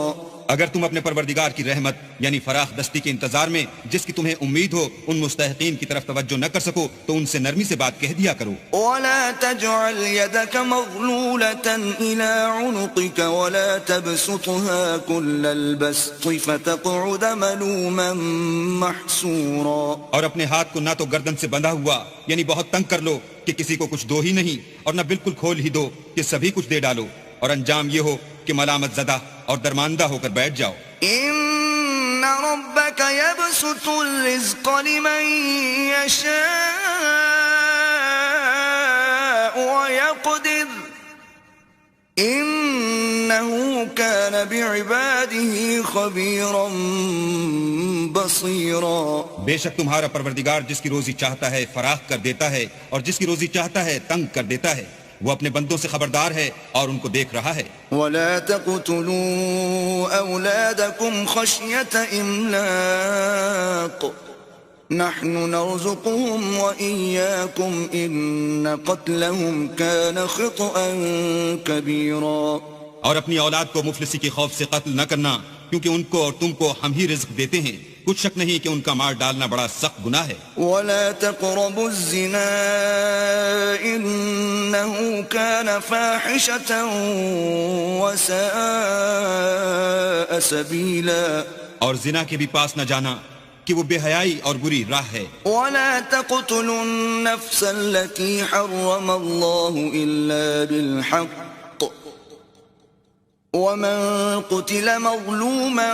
[SPEAKER 2] اگر تم اپنے پروردگار کی رحمت یعنی فراخ دستی کے انتظار میں جس کی تمہیں امید ہو ان مستحقین کی طرف توجہ نہ کر سکو تو ان سے نرمی سے بات کہہ دیا کرو.
[SPEAKER 1] وَلَا تَجْعَلْ يَدَكَ مَغْلُولَةً إِلَىٰ عُنُقِكَ وَلَا تَبْسُطْهَا كُلَّ الْبَسْطِ فَتَقْعُدَ مَلُومًا مَّحْسُورًا.
[SPEAKER 2] اور اپنے ہاتھ کو نہ تو گردن سے بندھا ہوا یعنی بہت تنگ کر لو کہ کسی کو کچھ دو ہی نہیں اور نہ بالکل کھول ہی دو کہ سبھی کچھ دے ڈالو اور انجام یہ ہو کہ ملامت زدہ اور درماندہ ہو کر بیٹھ جاؤ.
[SPEAKER 1] ان ربك يبسط الرزق لمن يشاء ويقدر انه كان بعباده خبيرا بصيرا.
[SPEAKER 2] بے شک تمہارا پروردگار جس کی روزی چاہتا ہے فراخ کر دیتا ہے اور جس کی روزی چاہتا ہے تنگ کر دیتا ہے. وہ اپنے بندوں سے خبردار ہے اور ان کو دیکھ رہا ہے.
[SPEAKER 1] وَلَا تَقْتُلُوا أَوْلَادَكُمْ خَشْيَةَ إِمْلَاقٍ نَحْنُ نَرْزُقُهُمْ وَإِيَّاكُمْ إِنَّ قَتْلَهُمْ كَانَ خِطْئًا كَبِيرًا.
[SPEAKER 2] اور اپنی اولاد کو مفلسی کے خوف سے قتل نہ کرنا کیونکہ ان کو اور تم کو ہم ہی رزق دیتے ہیں. کچھ شک نہیں کہ ان کا مار ڈالنا بڑا سخت گناہ ہے.
[SPEAKER 1] وَلَا تَقْرَبُوا الزِّنَا إِنَّهُ كَانَ فَاحِشَةً وَسَاءَ سَبِيلًا.
[SPEAKER 2] اور زنا کے بھی پاس نہ جانا کہ وہ بے حیائی اور بری راہ ہے.
[SPEAKER 1] وَلَا تَقْتُلُوا النَّفْسَ الَّتِي حَرَّمَ اللَّهُ إِلَّا بِالْحَقِّ وَمَن قُتِلَ مَظْلُومًا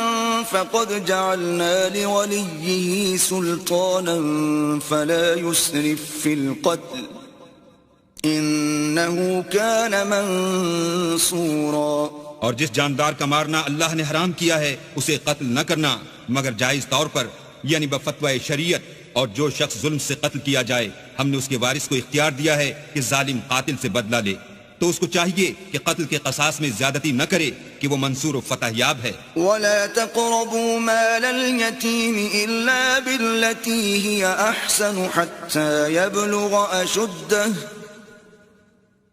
[SPEAKER 1] فَقَدْ جَعَلْنَا لِوَلِيِّهِ سُلْطَانًا فَلَا يُسْرِفْ فِي الْقَتْلِ إِنَّهُ كَانَ مَنصُورًا.
[SPEAKER 2] اور جس جاندار کا مارنا اللہ نے حرام کیا ہے اسے قتل نہ کرنا مگر جائز طور پر یعنی بفتوی شریعت. اور جو شخص ظلم سے قتل کیا جائے ہم نے اس کے وارث کو اختیار دیا ہے کہ ظالم قاتل سے بدلہ لے تو اس کو چاہیے کہ قتل کے قصاص میں زیادتی نہ کرے کہ وہ منصور و فتح یاب ہے.
[SPEAKER 1] وَلَا تَقْرَبُوا مَالَ الْيَتِيمِ إِلَّا بِالَّتِي هِيَ أَحْسَنُ حَتَّى يَبْلُغَ أَشُدَّهُ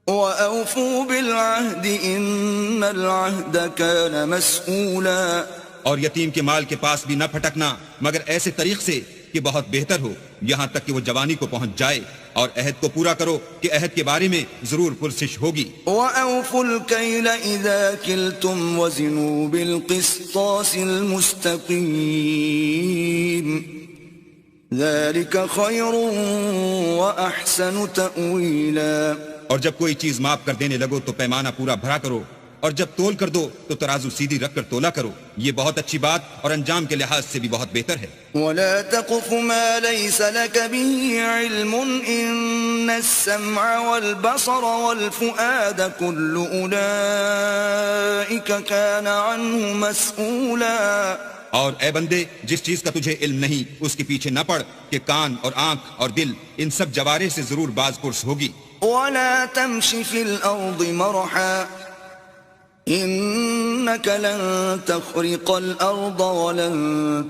[SPEAKER 1] وَأَوْفُوا بِالْعَهْدِ إِنَّ الْعَهْدَ كَانَ مَسْئُولًا.
[SPEAKER 2] اور یتیم کے مال کے پاس بھی نہ پھٹکنا مگر ایسے طریق سے کہ بہت بہتر ہو یہاں تک کہ وہ جوانی کو پہنچ جائے اور عہد کو پورا کرو کہ عہد کے بارے میں ضرور پرسش ہوگی.
[SPEAKER 1] وَأَوْفُوا الْكَيْلَ إِذَا كِلْتُمْ وَزِنُوا بِالْقِسْطَاسِ الْمُسْتَقِيمِ ذَلِكَ خَيْرٌ وَأَحْسَنُ تَأْوِيلًا.
[SPEAKER 2] اور جب کوئی چیز ماپ کر دینے لگو تو پیمانہ پورا بھرا کرو اور جب تول کر دو تو ترازو سیدھی رکھ کر تولا کرو. یہ بہت اچھی بات اور انجام کے لحاظ سے بھی بہت بہتر ہے.
[SPEAKER 1] وَلَا تَقْفُ مَا لَيْسَ لَكَ بِهِ عِلْمٌ إِنَّ السَّمْعَ وَالْبَصَرَ وَالْفُؤَادَ كُلُّ أُولَئِكَ كَانَ عَنْهُ مَسْئُولًا.
[SPEAKER 2] اور اے بندے جس چیز کا تجھے علم نہیں اس کے پیچھے نہ پڑ کہ کان اور آنکھ اور دل ان سب جوارے سے ضرور باز پرس ہوگی.
[SPEAKER 1] ولا تمش في الأرض مرحا إنك لن تخرق الأرض ولن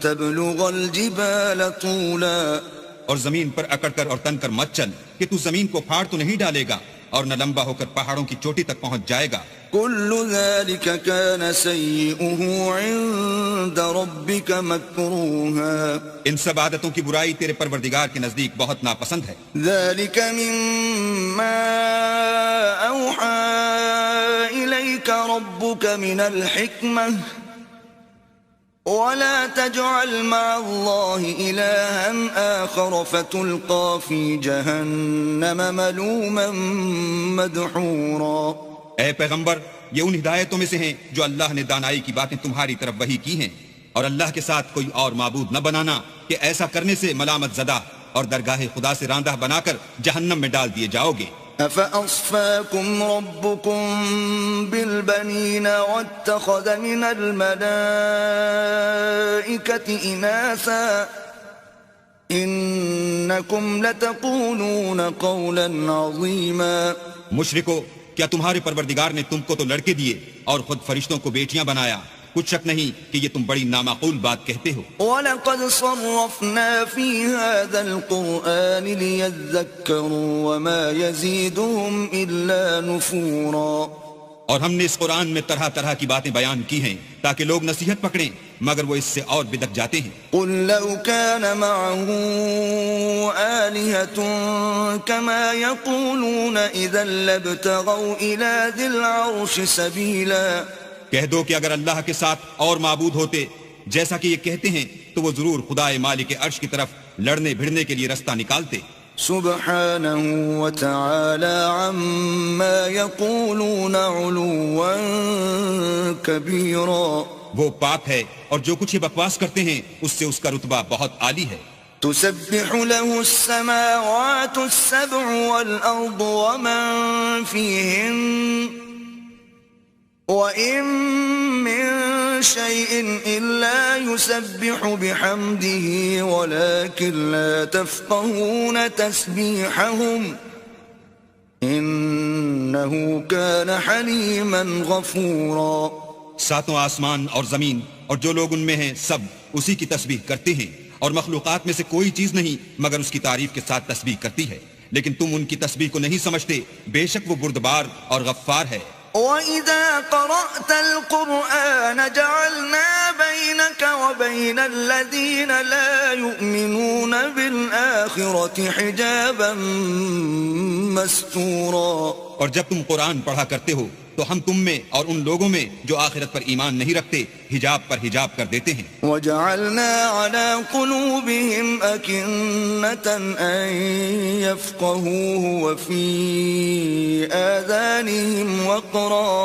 [SPEAKER 1] تبلغ الجبال طولا.
[SPEAKER 2] اور زمین پر اکڑ کر اور تن کر مت چل کہ تو زمین کو پھاڑ تو نہیں ڈالے گا اور نہ لمبا ہو کر پہاڑوں کی چوٹی تک پہنچ جائے گا.
[SPEAKER 1] كل ذلك كان سيئه عند ربك مكروها.
[SPEAKER 2] ان سب عادتوں کی برائی تیرے پروردگار کے نزدیک بہت ناپسند ہے.
[SPEAKER 1] ذلك مما أوحى إليك ربك من الحكمة ولا تجعل مع الله إلها آخر فتلقى في جهنم ملوما مدحورا.
[SPEAKER 2] اے پیغمبر، یہ ان ہدایتوں میں سے ہیں جو اللہ نے دانائی کی باتیں تمہاری طرف وحی کی ہیں، اور اللہ کے ساتھ کوئی اور معبود نہ بنانا کہ ایسا کرنے سے ملامت زدہ اور درگاہ خدا سے راندہ بنا کر جہنم میں ڈال دیے جاؤ گے.
[SPEAKER 1] أفأصفاكم ربكم بالبنين واتخذ من الملائكة إناثا إنكم لتقولون قولا عظيما.
[SPEAKER 2] مشرکو، کیا تمہارے پروردگار نے تم کو تو لڑکے دیے اور خود فرشتوں کو بیٹیاں بنایا؟ کچھ شک نہیں کہ یہ تم بڑی نامعقول بات کہتے ہو.
[SPEAKER 1] وَلَقَدْ صَرَّفْنَا فِي هَذَا الْقُرْآنِ لِيَذَّكَّرُوا وَمَا يَزِيدُهُمْ إِلَّا نُفُورًا.
[SPEAKER 2] اور ہم نے اس قرآن میں طرح طرح کی باتیں بیان کی ہیں تاکہ لوگ نصیحت پکڑیں، مگر وہ اس سے اور بدک جاتے ہیں.
[SPEAKER 1] قُلْ لَوْ كَانَ مَعَهُ آلِهَةٌ كَمَا يَقُولُونَ إِذًا لَابْتَغَوْا إِلَى ذِي الْعَرْشِ سَبِيلًا.
[SPEAKER 2] کہہ دو کہ اگر اللہ کے ساتھ اور معبود ہوتے جیسا کہ یہ کہتے ہیں تو وہ ضرور خدائے مالک عرش کی طرف لڑنے بھڑنے کے لیے رستہ نکالتے.
[SPEAKER 1] سبحانه وتعالى عما يقولون علوا كبيرا.
[SPEAKER 2] وہ پاک ہے اور جو کچھ یہ بکواس کرتے ہیں اس سے اس کا رتبہ بہت عالی ہے.
[SPEAKER 1] تسبح له السماوات السبع والأرض ومن فيهن وإن من شيء إلا يسبح بحمده ولكن لا تفقهون تسبيحهم إنه كان حليما غفورا.
[SPEAKER 2] ساتوں آسمان اور زمین اور جو لوگ ان میں ہیں سب اسی کی تسبیح کرتے ہیں، اور مخلوقات میں سے کوئی چیز نہیں مگر اس کی تعریف کے ساتھ تسبیح کرتی ہے، لیکن تم ان کی تسبیح کو نہیں سمجھتے. بے شک وہ بردبار اور غفار ہے.
[SPEAKER 1] وَإِذَا قَرَأْتَ الْقُرْآنَ جَعَلْنَا بَيْنَكَ وَبَيْنَ الَّذِينَ لَا يُؤْمِنُونَ بِالْآخِرَةِ حِجَابًا مَسْتُورًا. اور
[SPEAKER 2] جب تم قرآن پڑھا کرتے ہو تو ہم تم میں اور ان لوگوں میں جو آخرت پر ایمان نہیں رکھتے حجاب پر حجاب کر دیتے ہیں.
[SPEAKER 1] وَجَعَلْنَا عَلَى قُلُوبِهِمْ أَكِنَّةً أَن يَفْقَهُوهُ وَفِي آذَانِهِمْ وَقْرًا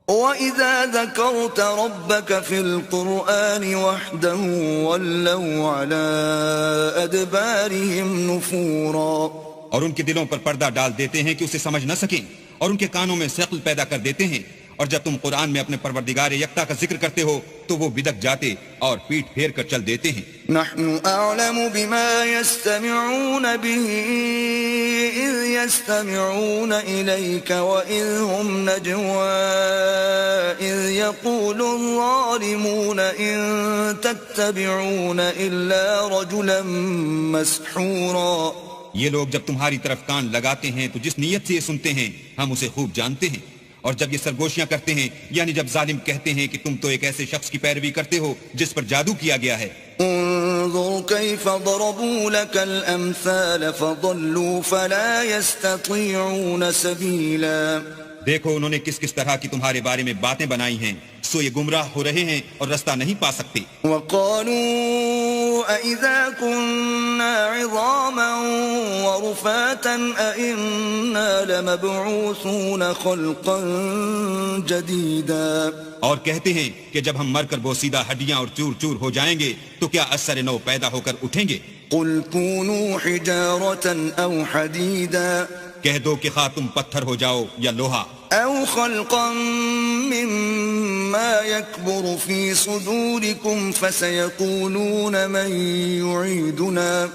[SPEAKER 1] وَإِذَا ذَكَرْتَ رَبَّكَ فِي الْقُرْآنِ وَحْدَهُ وَلَّوْا عَلَى أَدْبَارِهِمْ نُفُورًا.
[SPEAKER 2] اور ان کے دلوں پر پردہ ڈال دیتے ہیں کہ اسے سمجھ نہ سکیں، اور ان کے کانوں میں ثقل پیدا کر دیتے ہیں، اور جب تم قرآن میں اپنے پروردگار یکتا کا ذکر کرتے ہو تو وہ بدک جاتے اور پیٹ پھیر کر چل دیتے ہیں.
[SPEAKER 1] نحن أعلم بما يستمعون به إذ يستمعون إليك وإذ هم نجوى إذ يقول الظالمون إن تتبعون إلا رجلا مسحورا.
[SPEAKER 2] یہ لوگ جب تمہاری طرف کان لگاتے ہیں تو جس نیت سے یہ سنتے ہیں ہم اسے خوب جانتے ہیں، اور جب یہ سرگوشیاں کرتے ہیں یعنی جب ظالم کہتے ہیں کہ تم تو ایک ایسے شخص کی پیروی کرتے ہو جس پر جادو کیا گیا ہے.
[SPEAKER 1] انظر كيف ضربوا لك الأمثال فضلوا فلا يستطيعون سبيلا.
[SPEAKER 2] دیکھو انہوں نے کس کس طرح کی تمہارے بارے میں باتیں بنائی ہیں، سو یہ گمراہ ہو رہے ہیں اور رستہ نہیں پا سکتے.
[SPEAKER 1] وقالوا أإذا كنا عظاما ورفاتا أإنا لمبعوثون خلقا جديدا.
[SPEAKER 2] اور کہتے ہیں کہ جب ہم مر کر بوسیدہ ہڈیاں اور چور چور ہو جائیں گے تو کیا اثر نو پیدا ہو کر اٹھیں گے.
[SPEAKER 1] قل كونوا حجارة أو حديدا.
[SPEAKER 2] کہہ دو کہ خواہ تم پتھر ہو جاؤ یا لوہا.
[SPEAKER 1] أو خلقا مما يكبر في صدوركم فسيقولون من يعيدنا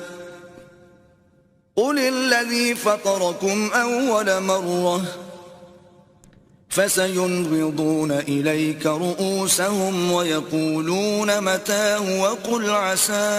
[SPEAKER 1] قل الذي فطركم أول مرة فسينغضون إليك رؤوسهم ويقولون متى وقل عسى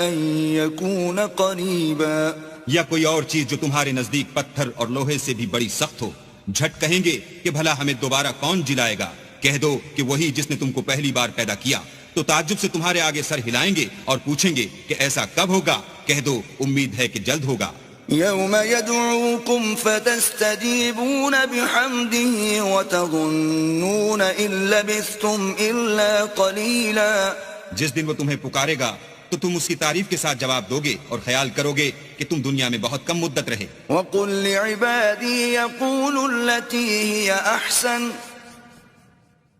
[SPEAKER 1] أن يكون قريبا.
[SPEAKER 2] یا کوئی اور چیز جو تمہارے نزدیک پتھر اور لوہے سے بھی بڑی سخت ہو. جھٹ کہیں گے کہ بھلا ہمیں دوبارہ کون جلائے گا. کہہ دو کہ وہی جس نے تم کو پہلی بار پیدا کیا. تو تعجب سے تمہارے آگے سر ہلائیں گے اور پوچھیں گے کہ ایسا کب ہوگا. کہہ دو امید ہے کہ جلد ہوگا.
[SPEAKER 1] يوم يدعوكم فتستجيبون بحمده وتظنون إن لبثتم إلا قليلا.
[SPEAKER 2] جس دن وہ تمہیں پکارے گا تو تم اس کی تعریف کے ساتھ جواب دو گے اور خیال کرو گے کہ تم دنیا میں بہت کم مدت رہے.
[SPEAKER 1] وقل لعبادي يقولوا التي هي أحسن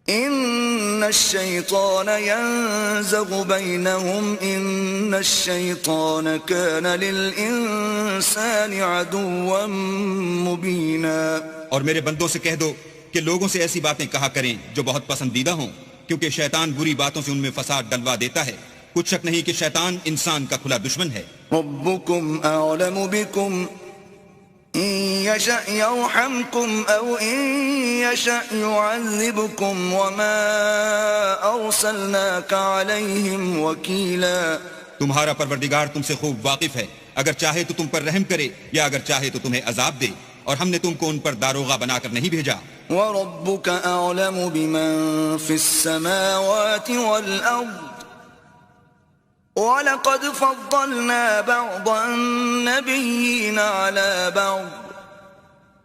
[SPEAKER 1] إن الشيطان ينزغ بينهم إن الشيطان كان للإنسان عدوا مبينا.
[SPEAKER 2] اور میرے بندوں سے کہہ دو کہ لوگوں سے ایسی باتیں کہا کریں جو بہت پسندیدہ ہوں، کیونکہ شیطان بری باتوں سے ان میں فساد ڈلوا دیتا ہے. کچھ شک نہیں کہ شیطان انسان کا کھلا دشمن ہے.
[SPEAKER 1] ربكم أعلم بكم إن يشأ يرحمكم أو إن يشأ يعذبكم وما أرسلناك عليهم وكيلا.
[SPEAKER 2] تمہارا پروردگار تم سے خوب واقف ہے. اگر چاہے تو تم پر رحم کرے یا اگر چاہے تو تمہیں عذاب دے، اور ہم نے تم کو ان پر داروغہ بنا کر نہیں بھیجا.
[SPEAKER 1] وَرَبُّكَ أَعْلَمُ بِمَن فِي السَّمَاوَاتِ وَالْأَرْضِ وَلَقَدْ فَضَّلْنَا بَعْضَ النَّبِيِّينَ عَلَى بَعْضٍ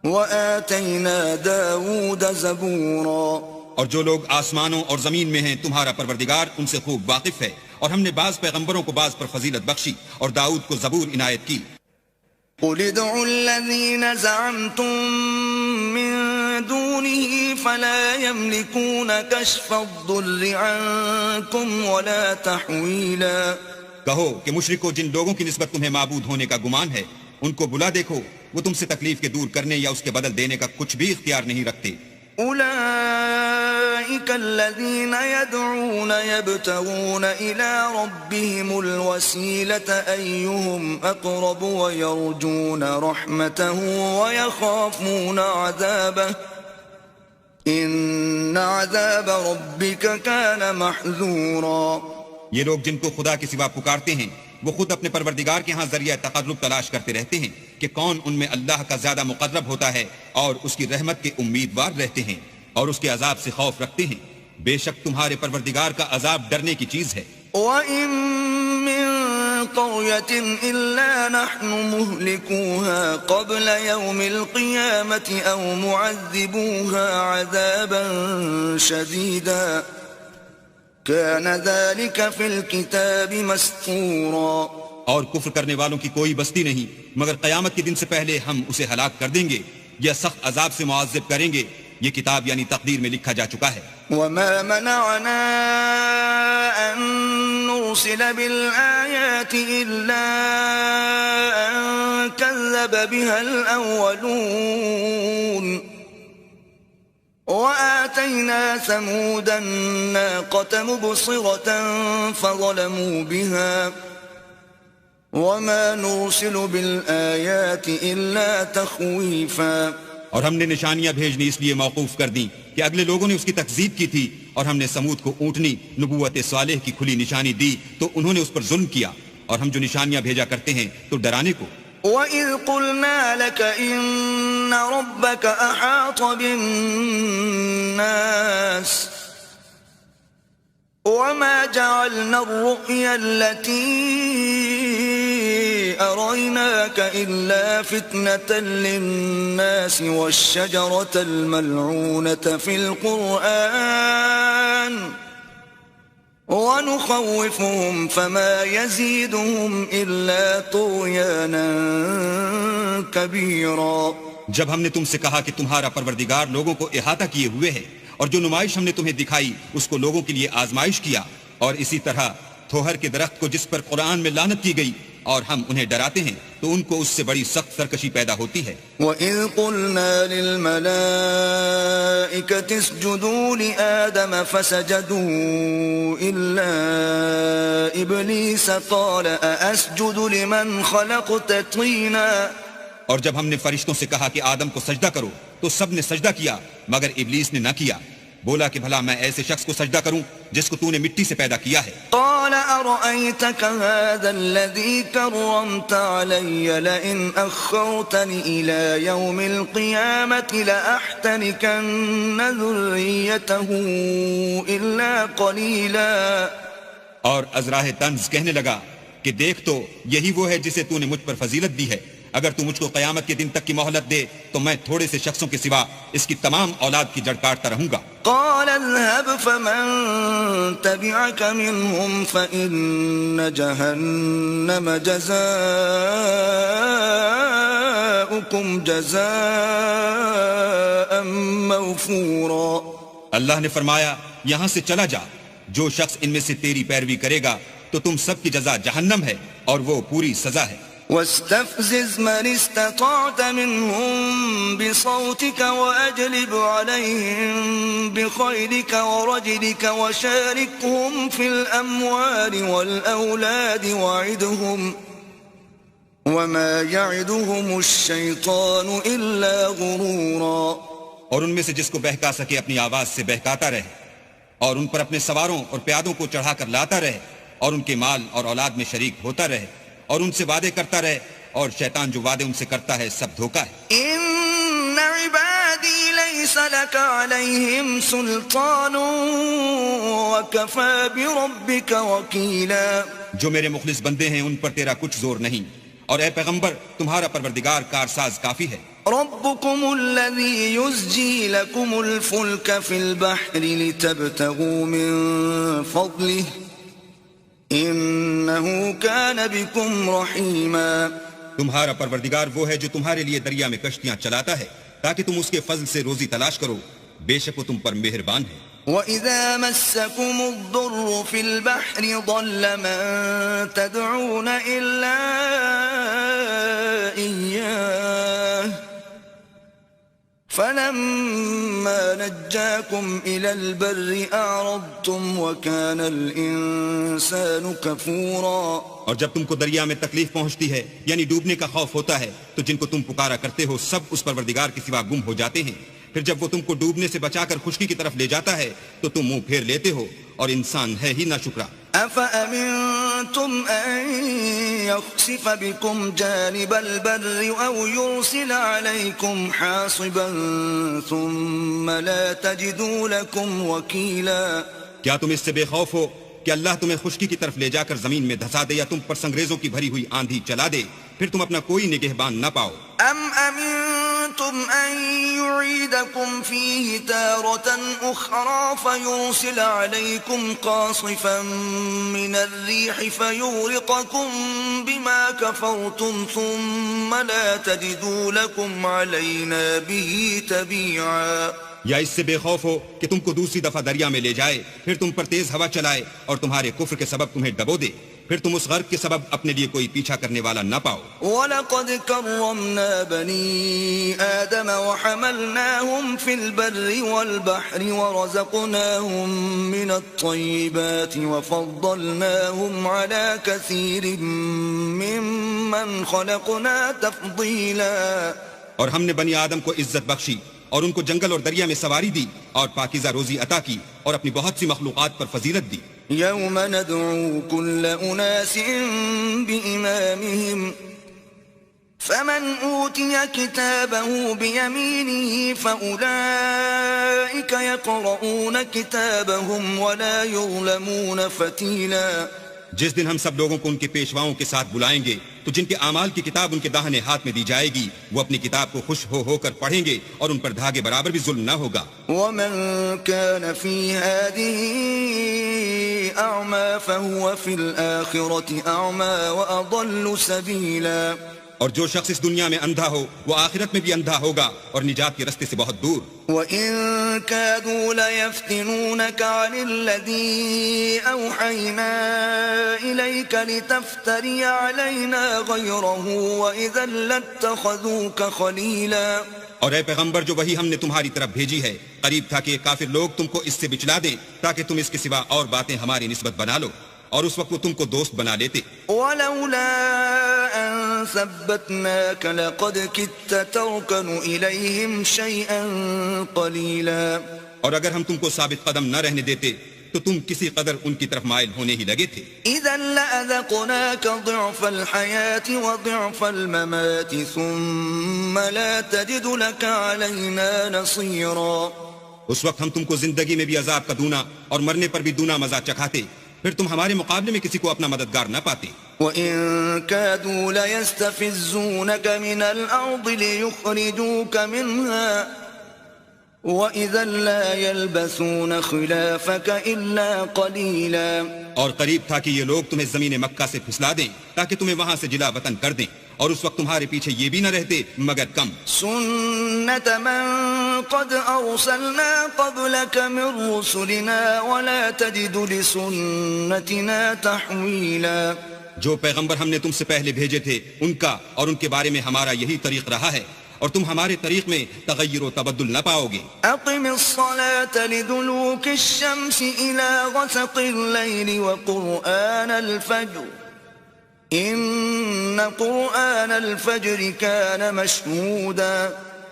[SPEAKER 1] وَآتَيْنَا دَاوُودَ زَبُورًا.
[SPEAKER 2] اور جو لوگ آسمانوں اور زمین میں ہیں تمہارا پروردگار ان سے خوب واقف ہے، اور ہم نے بعض پیغمبروں کو بعض پر فضیلت بخشی اور داؤد کو زبور عنایت کی.
[SPEAKER 1] قل ادعوا الذين زعمتم من دونه فلا يملكون كشف الضر عنكم ولا تحويلا.
[SPEAKER 2] کہو کہ مشرکو جن لوگوں کی نسبت تمہیں معبود ہونے کا گمان ہے ان کو بلا دیکھو، وہ تم سے تکلیف کے دور کرنے یا اس کے بدل دینے کا کچھ بھی اختیار نہیں رکھتے.
[SPEAKER 1] أولئك الذين يدعون يبتغون إلى ربهم الوسيلة أيهم أقرب ويرجون رحمته ويخافون عذابه إن عذاب ربك كان محذورا.
[SPEAKER 2] یہ لوگ جن کو خدا کے سوا پکارتے ہیں وہ خود اپنے پروردگار کے ہاں ذریعہ تقرب تلاش کرتے رہتے ہیں کہ کون ان میں اللہ کا زیادہ مقرب ہوتا ہے اور اس کی رحمت کے امیدوار رہتے ہیں اور اس کے عذاب سے خوف رکھتے ہیں. بے شک تمہارے پروردگار کا عذاب ڈرنے کی چیز ہے.
[SPEAKER 1] وَإِن مِّن قَرْيَةٍ إِلَّا نَحْنُ مُهْلِكُوهَا قَبْلَ يَوْمِ الْقِيَامَةِ أَوْ مُعَذِّبُوهَا عَذَابًا شَدِيدًا كَانَ ذَلِكَ فِي الْكِتَابِ مَسْطُورًا.
[SPEAKER 2] اور کفر کرنے والوں کی کوئی بستی نہیں مگر قیامت کے دن سے پہلے ہم اسے ہلاک کر دیں گے یا سخت عذاب سے معذب کریں گے. یہ کتاب یعنی تقدیر میں لکھا جا چکا ہے.
[SPEAKER 1] وَمَا مَنَعَنَا أَن نُرْسِلَ بِالْآيَاتِ إِلَّا أَن كَذَّبَ بِهَا الْأَوَّلُونَ وَآتَيْنَا ثَمُودَ النَّاقَةَ مُبْصِرَةً فَظَلَمُوا بِهَا وَمَا نُرْسِلُ بِالْآيَاتِ إِلَّا تَخْوِيفًا.
[SPEAKER 2] اور ہم نے نشانیاں بھیجنی اس لیے موقوف کر دیں کہ اگلے لوگوں نے اس کی تکذیب کی تھی، اور ہم نے سمود کو اونٹنی نبوت صالح کی کھلی نشانی دی تو انہوں نے اس پر ظلم کیا، اور ہم جو نشانیاں بھیجا کرتے ہیں تو ڈرانے کو.
[SPEAKER 1] وَإِذْ قُلْنَا لَكَ إِنَّ رَبَّكَ أَحَاطَ بِالنَّاسِ وَمَا جَعَلْنَا الرُّؤْيَا الَّتِي أَرَيْنَاكَ إِلَّا فِتْنَةً لِلنَّاسِ وَالشَّجَرَةَ الْمَلْعُونَةَ فِي الْقُرْآنِ وَنُخَوِّفُهُمْ فَمَا يَزِيدُهُمْ إِلَّا طُغْيَانًا كَبِيرًا.
[SPEAKER 2] جب ہم نے تم سے کہا کہ تمہارا پروردگار لوگوں کو احاطہ کیے ہوئے ہے اور جو نمائش ہم نے تمہیں دکھائی اس کو لوگوں کے لیے آزمائش کیا، اور اسی طرح تھوہر کے درخت کو جس پر قرآن میں لعنت کی گئی اور ہم انہیں ڈراتے ہیں تو ان کو اس سے بڑی سخت سرکشی پیدا ہوتی ہے.
[SPEAKER 1] وَإِذْ قُلْنَا لِلْمَلَائِكَةِ اسْجُدُوا لِآدَمَ فَسَجَدُوا إِلَّا إِبْلِيسَ قَالَ أَأَسْجُدُ لِمَنْ خَلَقْتَ طِينًا.
[SPEAKER 2] اور جب ہم نے فرشتوں سے کہا کہ آدم کو سجدہ کرو تو سب نے سجدہ کیا مگر ابلیس نے نہ کیا. بولا کہ بھلا میں ایسے شخص کو سجدہ کروں جس کو تو نے مٹی سے پیدا کیا ہے.
[SPEAKER 1] قال أرأيتك هذا الذي كرمت علي لئن أخرتني إلى يوم القيامة لأحتنكن ذريته إلا قليلا.
[SPEAKER 2] اور ازراہ طنز کہنے لگا کہ دیکھ تو یہی وہ ہے جسے تو نے مجھ پر فضیلت دی ہے. اگر تو مجھ کو قیامت کے دن تک کی مہلت دے تو میں تھوڑے سے شخصوں کے سوا اس کی تمام اولاد کی جڑ کاٹتا رہوں گا.
[SPEAKER 1] قال اذهب فمن تبعك منهم فإن جهنم جزاؤكم جزاء موفورا.
[SPEAKER 2] اللہ نے فرمایا یہاں سے چلا جا، جو شخص ان میں سے تیری پیروی کرے گا تو تم سب کی جزا جہنم ہے اور وہ پوری سزا ہے.
[SPEAKER 1] واستفزز من استطعت منهم بصوتك وأجلب عليهم بخيلك ورجلك وشاركهم في الأموال والأولاد وعدهم وما يعدهم الشيطان إلا غرورا.
[SPEAKER 2] اور ان میں سے جس کو بہکا سکے اپنی آواز سے بہکاتا رہے اور ان پر اپنے سواروں اور پیادوں کو چڑھا کر لاتا رہے اور ان کے مال اور اولاد میں شریک ہوتا رہے اور ان سے وعدے کرتا رہے، اور شیطان جو وعدے ان سے کرتا ہے سب دھوکا ہے.
[SPEAKER 1] ان عبادی لیس لک علیہم سلطان وکفى بربک وکیلا.
[SPEAKER 2] جو میرے مخلص بندے ہیں ان پر تیرا کچھ زور نہیں، اور اے پیغمبر تمہارا پروردگار کارساز کافی ہے.
[SPEAKER 1] ربکم الذی یزجی لکم الفلک فی البحر لتبتغوا من فضلہ انہو کان بکم رحیما.
[SPEAKER 2] تمہارا پروردگار وہ ہے جو تمہارے لیے دریا میں کشتیاں چلاتا ہے تاکہ تم اس کے فضل سے روزی تلاش کرو، بے شک وہ تم پر مہربان ہے.
[SPEAKER 1] وَإِذَا مَسَّكُمُ الضُّرُّ فِي الْبَحْرِ ضَلَّ مَن تَدْعُونَ إِلَّا إِيَّاهُ فَلَمَّا نَجَّاكُمْ إِلَى الْبَرِّ أَعْرَضْتُمْ وَكَانَ الْإِنسَانُ كَفُورًا.
[SPEAKER 2] اور جب تم کو دریا میں تکلیف پہنچتی ہے یعنی ڈوبنے کا خوف ہوتا ہے تو جن کو تم پکارا کرتے ہو سب اس پروردگار کے سوا گم ہو جاتے ہیں. پھر جب وہ تم کو ڈوبنے سے بچا کر خشکی کی طرف لے جاتا ہے تو تم منہ پھیر لیتے ہو، اور انسان ہے ہی ناشکرا.
[SPEAKER 1] أَفَأَمِنْتُمْ أَنْ يَخْسِفَ بِكُمْ جَانِبَ الْبَرِّ أَوْ يُرْسِلَ عَلَيْكُمْ حَاصِبًا ثُمَّ لَا تَجِدُوا لَكُمْ وَكِيلًا.
[SPEAKER 2] کیا تم اس سے بے خوف ہو کہ اللہ تمہیں خشکی کی طرف لے جا کر زمین میں دھسا دے یا تم پر سنگریزوں کی بھری ہوئی آندھی چلا دے، پھر تم اپنا کوئی نگہبان نہ پاؤ؟
[SPEAKER 1] أَمْ أَمِنْتُمْ أَنْ يُعِيدَكُمْ فِيهِ تَارَةً أُخْرَى فَيُرْسِلَ عَلَيْكُمْ قَاصِفًا مِنَ الرِّيحِ فَيُغْرِقَكُمْ بِمَا كَفَرْتُمْ ثُمَّ لَا تَجِدُوا لَكُمْ عَلَيْنَا بِهِ تَبِيعًا.
[SPEAKER 2] یا اس سے بے خوف ہو کہ تم کو دوسری دفعہ دریا میں لے جائے، پھر تم پر تیز ہوا چلائے اور تمہارے کفر کے سبب تمہیں ڈبو دے، پھر تم اس غرق کے سبب اپنے لیے کوئی پیچھا کرنے والا نہ پاؤ.
[SPEAKER 1] وَلَقَدْ كَرَّمْنَا بَنِي آدَمَ وَحَمَلْنَاهُمْ فِي الْبَرِّ وَالْبَحْرِ وَرَزَقْنَاهُمْ مِنَ الطَّيِّبَاتِ وَفَضَّلْنَاهُمْ عَلَى كَثِيرٍ مِّمَّنْ خَلَقْنَا تَفْضِيلًا.
[SPEAKER 2] اور ہم نے بنی آدم کو عزت بخشی اور ان کو جنگل اور دریا میں سواری دی اور پاکیزہ روزی عطا کی اور اپنی بہت سی مخلوقات پر فضیلت دی.
[SPEAKER 1] يَوْمَ نَدْعُو كُلَّ أُنَاسٍ بِإِمَامِهِمْ فَمَنْ أُوتِيَ كِتَابَهُ بِيَمِينِهِ فَأُولَئِكَ يَقْرَؤُونَ كِتَابَهُمْ وَلَا يُظْلَمُونَ فَتِيلًا.
[SPEAKER 2] جس دن ہم سب لوگوں کو ان کے پیشواؤں کے ساتھ بلائیں گے تو جن کے اعمال کی کتاب ان کے داہنے ہاتھ میں دی جائے گی وہ اپنی کتاب کو خوش ہو کر پڑھیں گے اور ان پر دھاگے برابر بھی ظلم نہ ہوگا.
[SPEAKER 1] وَمَنْ كَانَ فِي هَذِهِ أَعْمَى فَهُوَ فِي الْآخِرَةِ أَعْمَى وَأَضَلُّ سَبِيلًا.
[SPEAKER 2] اور جو شخص اس دنیا میں اندھا ہو وہ آخرت میں بھی اندھا ہوگا اور نجات کے رستے سے بہت دور.
[SPEAKER 1] وَإِن كَادُوا لَيَفْتِنُونَكَ عَنِ الَّذِي أَوْحَيْنَا إِلَيْكَ لِتَفْتَرِيَ عَلَيْنَا غَيْرَهُ وَإِذًا لَاتَّخَذُوكَ خَلِيلًا.
[SPEAKER 2] اور اے پیغمبر جو وہی ہم نے تمہاری طرف بھیجی ہے قریب تھا کہ کافر لوگ تم کو اس سے بچلا دیں تاکہ تم اس کے سوا اور باتیں ہماری نسبت بنا لو اور اس وقت وہ تم کو دوست بنا لیتے.
[SPEAKER 1] وَلَوْلَا أَن ثَبَّتْنَاكَ لَقَدْ كِدتَّ تَرْكَنُ إِلَيْهِمْ شَيْئًا قَلِيلًا.
[SPEAKER 2] اور اگر ہم تم کو ثابت قدم نہ رہنے دیتے تو تم کسی قدر ان کی طرف مائل ہونے ہی لگے تھے.
[SPEAKER 1] إِذًا لَأَذَقْنَاكَ ضِعْفَ الْحَيَاةِ وَضِعْفَ الْمَمَاتِ ثُمَّ لَا تَجِدُ لَكَ عَلَيْنَا نَصِيرًا.
[SPEAKER 2] اس وقت ہم تم کو زندگی میں بھی عذاب کا دونا اور مرنے پر بھی دونا مزہ چکھاتے پھر تم ہمارے مقابلے میں کسی کو اپنا مددگار نہ پاتے.
[SPEAKER 1] وَإِن كَادُوا لَيَسْتَفِزُّونَكَ مِنَ الْأَرْضِ لِيُخْرِجُوكَ مِنْهَا وَإِذًا لَا يَلْبَثُونَ خِلَافَكَ إِلَّا قَلِيلًا.
[SPEAKER 2] اور قریب تھا کہ یہ لوگ تمہیں زمین مکہ سے پھسلا دیں تاکہ تمہیں وہاں سے جلا وطن کر دیں اور اس وقت تمہارے پیچھے یہ بھی نہ رہتے مگر کم.
[SPEAKER 1] سُنَّةَ مَن قَدْ أَرْسَلْنَا قَبْلَكَ مِن رُّسُلِنَا وَلَا تَجِدُ لِسُنَّتِنَا تَحْوِيلًا.
[SPEAKER 2] جو پیغمبر ہم نے تم سے پہلے بھیجے تھے ان کا اور ان کے بارے میں ہمارا یہی طریق رہا ہے اور تم ہمارے طریق میں تغیر و تبدل نہ پاؤ گے.
[SPEAKER 1] أقم الصلاة لدلوك الشمس إلى غسق الليل وقرآن الفجر إن قرآن الفجر كان مشهودا.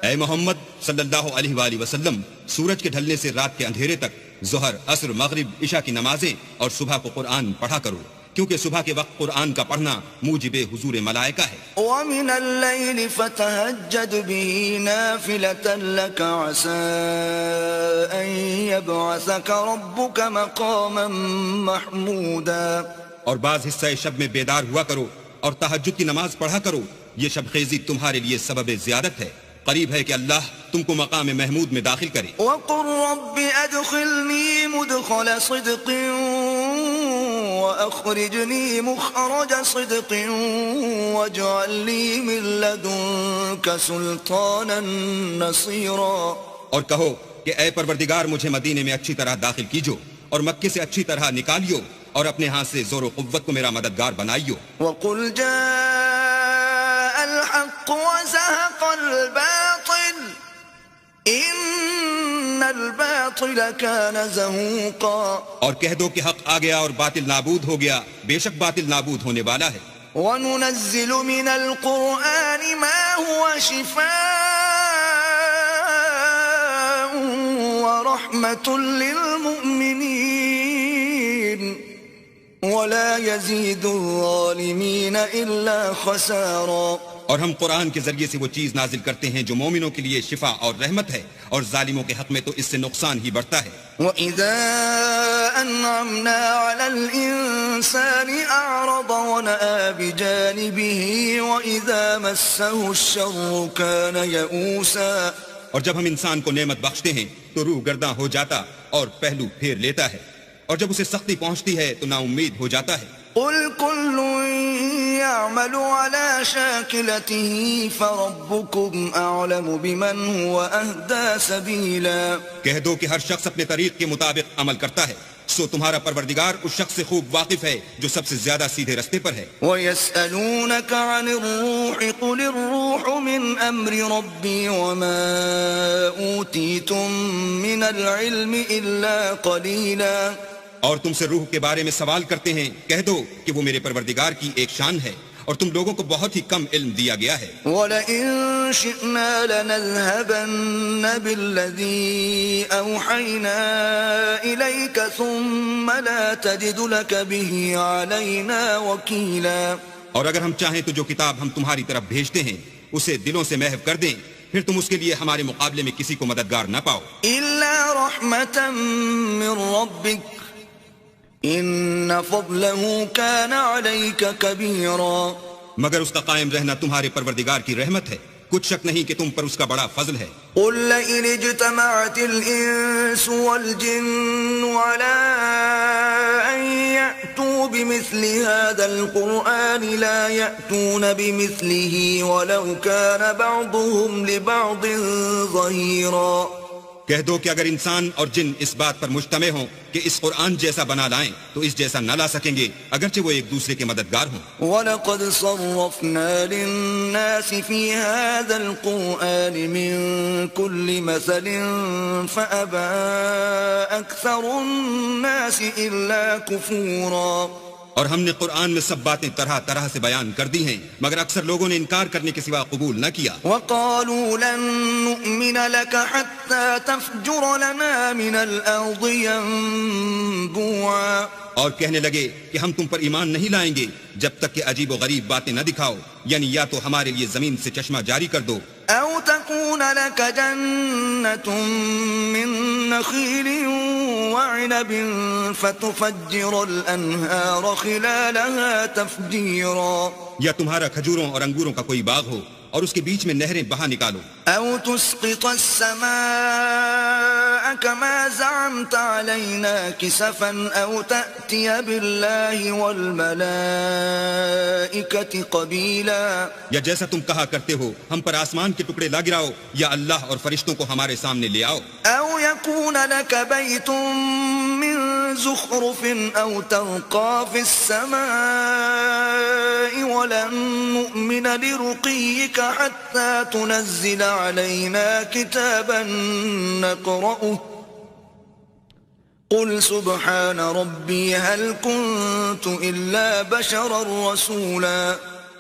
[SPEAKER 2] اے محمد صلی اللہ علیہ وآلہ وسلم سورج کے ڈھلنے سے رات کے اندھیرے تک ظہر عصر مغرب عشاء کی نمازیں اور صبح کو قرآن پڑھا کرو کیونکہ صبح کے وقت قرآن کا پڑھنا موجب حضور ملائکہ ہے.
[SPEAKER 1] ومن الليل فتهجد به نافلة لك عسى أن يبعثك ربك مقاما محمودا.
[SPEAKER 2] اور بعض حصہ شب میں بیدار ہوا کرو اور تہجد کی نماز پڑھا کرو یہ شب خیزی تمہارے لیے سبب زیادت ہے قریب ہے کہ اللہ تم کو مقام محمود میں داخل کرے.
[SPEAKER 1] وقل رب ادخلني مدخل صدق وأخرجني مخرج صدق واجعل لي من لدنك سلطانا نصيرا.
[SPEAKER 2] اور کہو کہ اے پروردگار مجھے مدینے میں اچھی طرح داخل کیجو اور مکے سے اچھی طرح نکالیو اور اپنے ہاتھ سے زور و قوت کو میرا مددگار بنائیو.
[SPEAKER 1] وقل جاء الحق وزهق الباطل ان الباطل كان زهوقا.
[SPEAKER 2] اور کہہ دو کہ حق آ گیا اور باطل نابود ہو گیا بے شک باطل نابود ہونے والا ہے.
[SPEAKER 1] وننزل من القرآن ما هو شفاء ورحمة للمؤمنين ولا يزيد الظالمين إلا خسارا.
[SPEAKER 2] اور ہم قرآن کے ذریعے سے وہ چیز نازل کرتے ہیں جو مومنوں کے لیے شفا اور رحمت ہے اور ظالموں کے حق میں تو اس سے نقصان ہی بڑھتا ہے.
[SPEAKER 1] وَإِذَا أَنْعَمْنَا عَلَى الْإِنسَانِ أَعْرَضَ وَنَأَىٰ بِجَانِبِهِ وَإِذَا مَسَّهُ الشَّرُّ كَانَ يَئُوسًا.
[SPEAKER 2] اور جب ہم انسان کو نعمت بخشتے ہیں تو روح گرداں ہو جاتا اور پہلو پھیر لیتا ہے اور جب اسے سختی پہنچتی ہے تو نا امید ہو جاتا ہے.
[SPEAKER 1] قُلْ كُلٌّ يَعْمَلُ عَلَى شَاكِلَتِهِ فَرَبُّكُمْ أَعْلَمُ بِمَنْ هُوَ أَهْدَىٰ سَبِيلًا.
[SPEAKER 2] کہہ دو کہ ہر شخص اپنے طریق کے مطابق عمل کرتا ہے سو تمہارا پروردگار اس شخص سے خوب واقف ہے جو سب سے زیادہ سیدھے رستے پر ہے.
[SPEAKER 1] وَيَسْأَلُونَكَ عَنِ الرُّوحِ قُلِ الرُّوحُ مِنْ أَمْرِ رَبِّي وَمَا أُوتِيتُم مِّنَ الْعِلْمِ إِلَّا قَلِيلًا.
[SPEAKER 2] اور تم سے روح کے بارے میں سوال کرتے ہیں کہہ دو کہ وہ میرے پروردگار کی ایک شان ہے اور تم لوگوں کو بہت ہی کم علم دیا گیا ہے.
[SPEAKER 1] وَلَئِن شِئْنَا لَنَذْهَبَنَّ بِالَّذِي أَوْحَيْنَا إِلَيْكَ ثُمَّ لَا تَجِدُ لَكَ بِهِ عَلَيْنَا وَكِيلًا.
[SPEAKER 2] اور اگر ہم چاہیں تو جو کتاب ہم تمہاری طرف بھیجتے ہیں اسے دلوں سے محو کر دیں پھر تم اس کے لیے ہمارے مقابلے میں کسی کو مددگار نہ پاؤ.
[SPEAKER 1] إِلَّا رَحْمَةً مِّن رَّبِّكَ إِنَّ فَضْلَهُ كَانَ عَلَيْكَ كَبِيرًا.
[SPEAKER 2] مگر اس کا قائم رہنا تمہارے پروردگار کی رحمت ہے کچھ شک نہیں کہ تم پر اس کا بڑا فضل ہے.
[SPEAKER 1] قُل لَّئِنِ اجْتَمَعَتِ الْإِنسُ وَالْجِنُّ عَلَىٰ أَن يأتوا بمثل هذا القرآن لا يأتون بمثله ولو كان بعضهم لبعض ظهيرا.
[SPEAKER 2] کہہ دو کہ اگر انسان اور جن اس بات پر مجتمع ہوں کہ اس قرآن جیسا بنا لائیں تو اس جیسا نہ لا سکیں گے اگرچہ وہ ایک دوسرے کے مددگار ہوں.
[SPEAKER 1] وَلَقَدْ صَرَّفْنَا لِلنَّاسِ فِي هَذَا الْقُرْآنِ مِنْ كُلِّ مَثَلٍ فَأَبَى أَكْثَرُ النَّاسِ إِلَّا كُفُورًا.
[SPEAKER 2] اور ہم نے قرآن میں سب باتیں طرح طرح سے بیان کر دی ہیں مگر اکثر لوگوں نے انکار کرنے کے سوا قبول نہ کیا.
[SPEAKER 1] وَقَالُوا لَن نُؤْمِنَ لَكَ حَتَّى تَفْجُرَ لَنَا مِنَ الْأَرْضِ يَنبُوعًا.
[SPEAKER 2] اور کہنے لگے کہ ہم تم پر ایمان نہیں لائیں گے جب تک کہ عجیب و غریب باتیں نہ دکھاؤ، یعنی یا تو ہمارے لیے زمین سے چشمہ جاری کر دو،
[SPEAKER 1] أو تكون لك جنة من نخيل وعنب فتفجر الأنهار خلالها تفجيرا.
[SPEAKER 2] یا تمہارا کھجوروں اور انگوروں کا کوئی باغ ہو اور اس کے بیچ میں نہریں بہا نکالو.
[SPEAKER 1] أو تسقط السماء كما زعمت علينا كسفا أو تأتي بالله والملائكة قبيلا.
[SPEAKER 2] یا جیسا تم کہا کرتے ہو ہم پر آسمان کے ٹکڑے لا گراؤ یا اللہ اور فرشتوں کو ہمارے سامنے لے آؤ.
[SPEAKER 1] أو يكون لك بيت من زخرف أو ترقى في السماء ولن نؤمن لرقيك حتى تنزل علينا كتابا نقرأه قل سبحان ربي هل كنت إلا بشرا رسولا.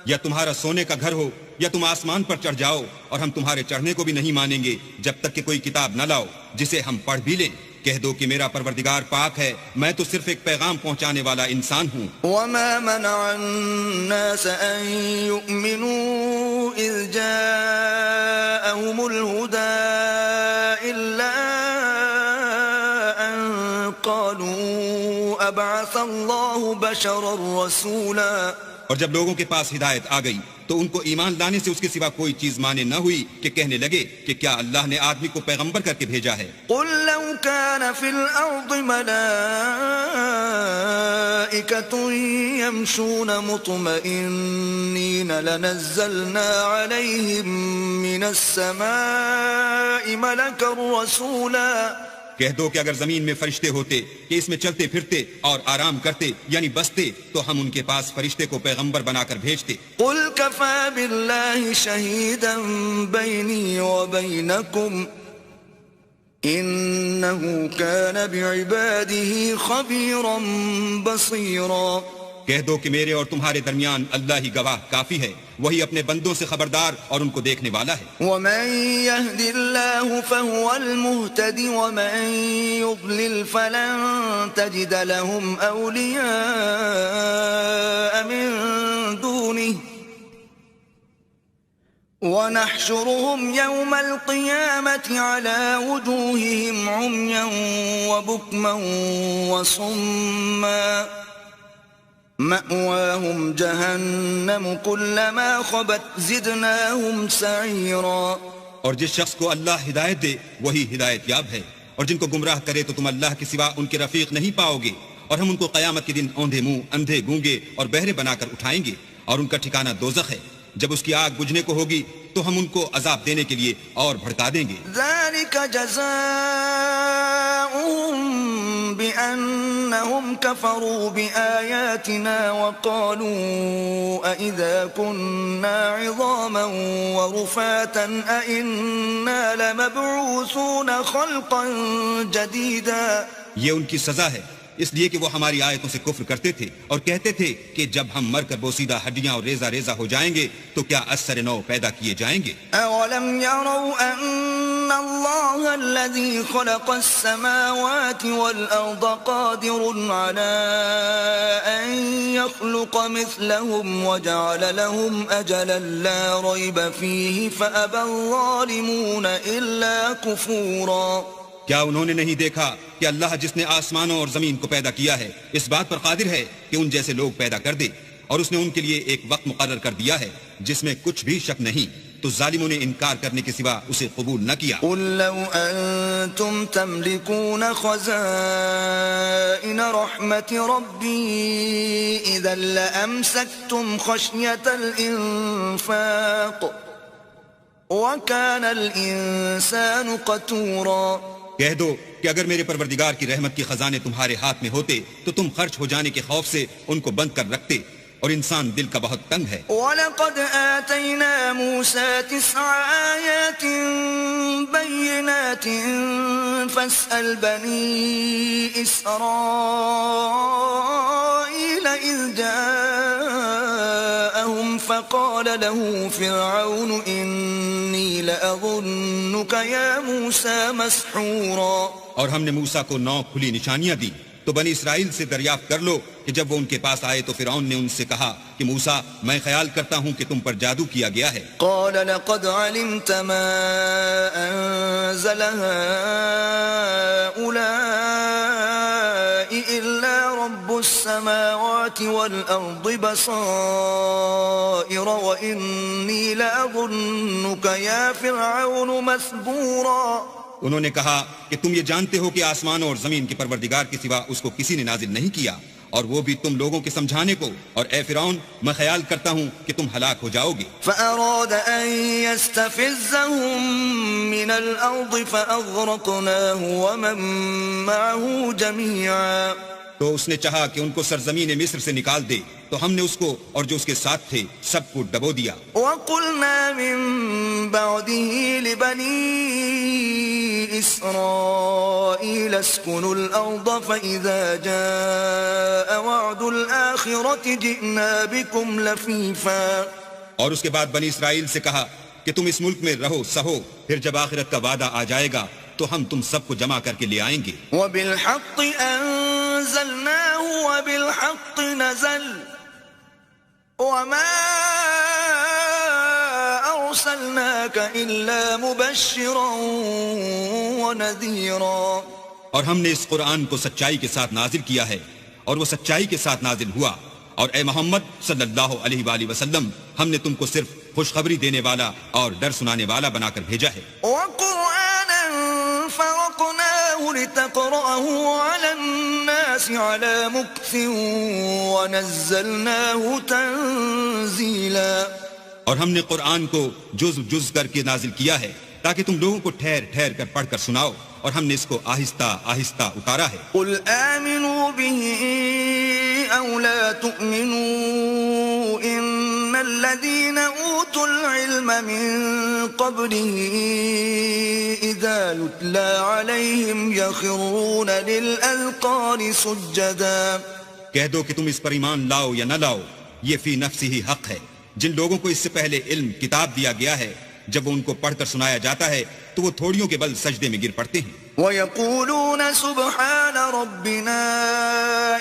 [SPEAKER 2] یا تمہارا سونے کا گھر ہو یا تم آسمان پر چڑھ جاؤ اور ہم تمہارے چڑھنے کو بھی نہیں مانیں گے جب تک کہ کوئی کتاب نہ لاؤ جسے ہم پڑھ بھی لیں. کہہ دو کہ میرا پروردگار پاک ہے، میں تو صرف ایک پیغام پہنچانے والا انسان ہوں.
[SPEAKER 1] وما منع الناس أن يؤمنوا إذ جاءهم الهدى إلا أن قالوا أبعث الله بشرا رسولا.
[SPEAKER 2] اور جب لوگوں کے پاس ہدایت آ گئی تو ان کو ایمان لانے سے اس کے سوا کوئی چیز مانے نہ ہوئی کہ کہنے لگے کہ کیا اللہ نے آدمی کو پیغمبر کر کے بھیجا ہے.
[SPEAKER 1] قل لو كان في الأرض ملائكة يمشون مطمئنين لنزلنا عليهم من السماء ملكا رسولا.
[SPEAKER 2] کہہ دو کہ اگر زمین میں فرشتے ہوتے کہ اس میں چلتے پھرتے اور آرام کرتے یعنی بستے تو ہم ان کے پاس فرشتے کو پیغمبر بنا کر بھیجتے.
[SPEAKER 1] قل كفى بالله شهيدا بيني وبينكم إنه كان بعباده خبيرا بصيرا.
[SPEAKER 2] کہہ دو کہ میرے اور تمہارے درمیان اللہ ہی گواہ کافی ہے، وہی اپنے بندوں سے خبردار اور ان کو دیکھنے والا ہے.
[SPEAKER 1] ومن يهد الله فهو المهتد ومن يضلل فلن تجد لهم أولياء من دونه ونحشرهم يوم القيامة على وجوههم عميا وبكما وصما مأواهم جهنم كلما خبت زدناهم سعيرا.
[SPEAKER 2] اور جس شخص کو اللہ ہدایت دے وہی ہدایت یاب ہے، اور جن کو گمراہ کرے تو تم اللہ کے سوا ان کے رفیق نہیں پاؤ گے. اور ہم ان کو قیامت کے دن اوندھے منہ، اندھے گونگے اور بہرے بنا کر اٹھائیں گے، اور ان کا ٹھکانہ دوزخ ہے. جب اس کی آگ بجھنے کو ہوگی تو ہم ان کو عذاب دینے کے لیے اور بھڑکا دیں گے.
[SPEAKER 1] ذلك جزاؤهم بأنهم كفروا بآياتنا وقالوا أئذا كنا عظاما ورفاتا أئنا لمبعوثون خلقا جديدا.
[SPEAKER 2] یہ ان کی سزا ہے اس لیے کہ وہ ہماری آیتوں سے کفر کرتے تھے اور کہتے تھے کہ جب ہم مر کر بوسیدہ ہڈیاں اور ریزہ ریزہ ہو جائیں گے تو کیا از سر نو پیدا کیے جائیں گے.
[SPEAKER 1] أولم يروا أن الله الذي خلق السماوات والأرض قادر على أن يخلق مثلهم وجعل لهم أجلا لا ريب فيه فأبى الظالمون إلا كفورا.
[SPEAKER 2] کیا انہوں نے نہیں دیکھا کہ اللہ جس نے آسمانوں اور زمین کو پیدا کیا ہے اس بات پر قادر ہے کہ ان جیسے لوگ پیدا کر دے، اور اس نے ان کے لیے ایک وقت مقرر کر دیا ہے جس میں کچھ بھی شک نہیں، تو ظالموں نے انکار کرنے کے سوا اسے قبول نہ کیا.
[SPEAKER 1] قل لو أنتم تملكون خزائن رحمة ربي إذا لأمسكتم خشية الإنفاق وَكَانَ الْإِنسَانُ قَتُورًا.
[SPEAKER 2] کہہ دو کہ اگر میرے پروردگار کی رحمت کے خزانے تمہارے ہاتھ میں ہوتے تو تم خرچ ہو جانے کے خوف سے ان کو بند کر رکھتے، اور انسان دل کا بہت تنگ ہے.
[SPEAKER 1] وَلَقَدْ آتَيْنَا مُوسَى 9 آيَاتٍ بَيِّنَاتٍ فَاسْأَلْ بَنِي إِسْرَائِيلَ إِذْ جَاءَهُمْ فَقَالَ لَهُ فِرْعَوْنُ إِنِّي لَأَظُنُّكَ يَا مُوسَى مَسْحُورًا.
[SPEAKER 2] اور ہم نے موسیٰ کو 9 کھلی نشانیاں دی. تو بنی اسرائیل سے دریافت کر لو کہ جب وہ ان کے پاس آئے تو فرعون نے ان سے کہا کہ موسیٰ میں خیال کرتا ہوں کہ تم پر جادو کیا گیا ہے.
[SPEAKER 1] قال لقد علمت ما أنزل هؤلاء إلا رب السماوات والأرض بصائر وإني لأظنك يا فرعون مثبورا.
[SPEAKER 2] انہوں نے کہا کہ تم یہ جانتے ہو کہ آسمان اور زمین کے پروردگار کے سوا اس کو کسی نے نازل نہیں کیا، اور وہ بھی تم لوگوں کے سمجھانے کو، اور اے فرعون میں خیال کرتا ہوں کہ تم ہلاک ہو جاؤ گے.
[SPEAKER 1] فأراد أن يستفزهم من الأرض فأغرقناه ومن معه جميعا.
[SPEAKER 2] تو اس نے چاہا کہ ان کو سرزمین مصر سے نکال دے، تو ہم نے اس کو اور جو اس کے ساتھ تھے سب کو ڈبو دیا.
[SPEAKER 1] وَقُلْنَا مِن بَعْدِهِ لِبَنِي إِسْرَائِيلَ اسْكُنُوا الْأَرْضَ فَإِذَا جَاءَ وَعْدُ الْآخِرَةِ جِئْنَا بِكُمْ لَفِيفًا.
[SPEAKER 2] اور اس کے بعد بنی اسرائیل سے کہا کہ تم اس ملک میں رہو سہو، پھر جب آخرت کا وعدہ آ جائے گا تو ہم تم سب کو جمع کر کے لے آئیں گے.
[SPEAKER 1] وَبِالْحَقِّ أَنزَلْنَاهُ وَبِالْحَقِّ نَزَلَ وَمَا أَرْسَلْنَاكَ إِلَّا مُبَشِّرًا وَنَذِيرًا.
[SPEAKER 2] اور ہم نے اس قرآن کو سچائی کے ساتھ نازل کیا ہے، اور وہ سچائی کے ساتھ نازل ہوا. اور اے محمد صلی اللہ علیہ وآلہ وسلم ہم نے تم کو صرف خوشخبری دینے والا اور ڈر سنانے والا بنا کر بھیجا ہے.
[SPEAKER 1] وَقُرْآنًا فَرَقْنَاهُ لِتَقْرَأَهُ عَلَى النَّاسِ عَلَى مُكْثٍ وَنَزَّلْنَاهُ تَنزِيلًا.
[SPEAKER 2] اور ہم نے قرآن کو جز جز کر کے نازل کیا ہے تاکہ تم لوگوں کو ٹھہر ٹھہر کر پڑھ کر سناؤ، اور ہم نے اس کو آہستہ آہستہ اتارا ہے.
[SPEAKER 1] قُلْ آمِنُوا بِهِ أَوْ لَا تُؤْمِنُوا إِنَّ الَّذِينَ أُوتُوا الْعِلْمَ مِن قَبْلِهِ إِذَا يُتْلَى عَلَيْهِمْ يَخِرُّونَ لِلْأَذْقَانِ سُجَّدًا.
[SPEAKER 2] کہہ دو کہ تم اس پر ایمان لاؤ یا نہ لاؤ، یہ فی نفسی ہی حق ہے. جن لوگوں کو اس سے پہلے علم کتاب دیا گیا ہے، جب وہ ان کو پڑھ کر سنایا جاتا ہے تو وہ تھوڑیوں کے بل سجدے میں گر پڑتے ہیں.
[SPEAKER 1] وَيَقُولُونَ سُبْحَانَ رَبِّنَا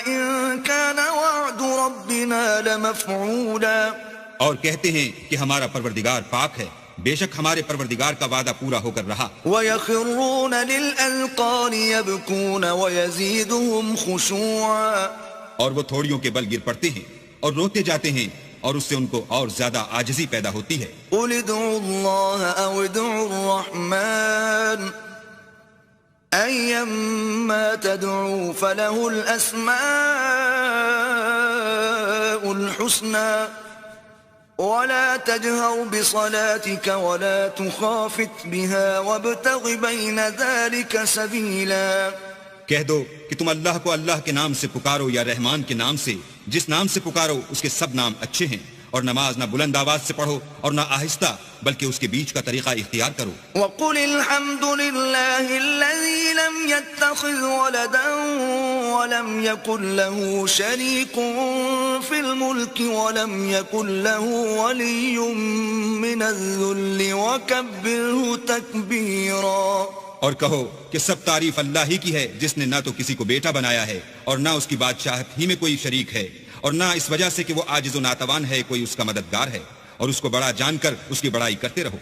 [SPEAKER 1] إِن كَانَ وَعْدُ رَبِّنَا لَمَفْعُولًا.
[SPEAKER 2] اور کہتے ہیں کہ ہمارا پروردگار پاک ہے، بے شک ہمارے پروردگار کا وعدہ پورا ہو کر رہا.
[SPEAKER 1] وَيَخِرُّونَ لِلْأَذْقَانِ يَبْكُونَ وَيَزِيدُهُمْ خُشُوعًا. اور
[SPEAKER 2] وہ تھوڑیوں کے بل گر پڑتے ہیں اور روتے جاتے ہیں، اور اس سے ان کو اور زیادہ عاجزی پیدا ہوتی ہے.
[SPEAKER 1] قُلِ ادْعُوا اللَّهَ أَوِ ادْعُوا الرَّحْمَٰنَ أَيَّمَّا تَدْعُوا فَلَهُ الْأَسْمَاءُ الْحُسْنَىٰ وَلَا تَجْهَرْ بِصَلَاتِكَ وَلَا تُخَافِتْ بِهَا وَابْتَغِ بَيْنَ ذَلِكَ سَبِيلًا.
[SPEAKER 2] کہہ دو کہ تم اللہ کو اللہ کے نام سے پکارو یا رحمان کے نام سے، جس نام سے پکارو اس کے سب نام اچھے ہیں، اور نماز نہ بلند آواز سے پڑھو اور نہ آہستہ، بلکہ اس کے بیچ کا طریقہ اختیار کرو.
[SPEAKER 1] وَقُلِ الْحَمْدُ لِلَّهِ الَّذِي لَمْ يَتَّخِذْ وَلَدًا وَلَمْ يَكُنْ لَهُ شَرِيكٌ فِي الْمُلْكِ وَلَمْ يَكُنْ لَهُ وَلِيٌّ مِّنَ الذُّلِّ وَكَبِّرْهُ تَكْبِيرًا.
[SPEAKER 2] اور کہو کہ سب تعریف اللہ ہی کی ہے، جس نے نہ تو کسی کو بیٹا بنایا ہے اور نہ اس کی بادشاہت ہی میں کوئی شریک ہے، اور نہ اس وجہ سے کہ وہ عاجز و ناتوان ہے کوئی اس کا مددگار ہے، اور اس کو بڑا جان کر اس کی بڑائی کرتے رہو.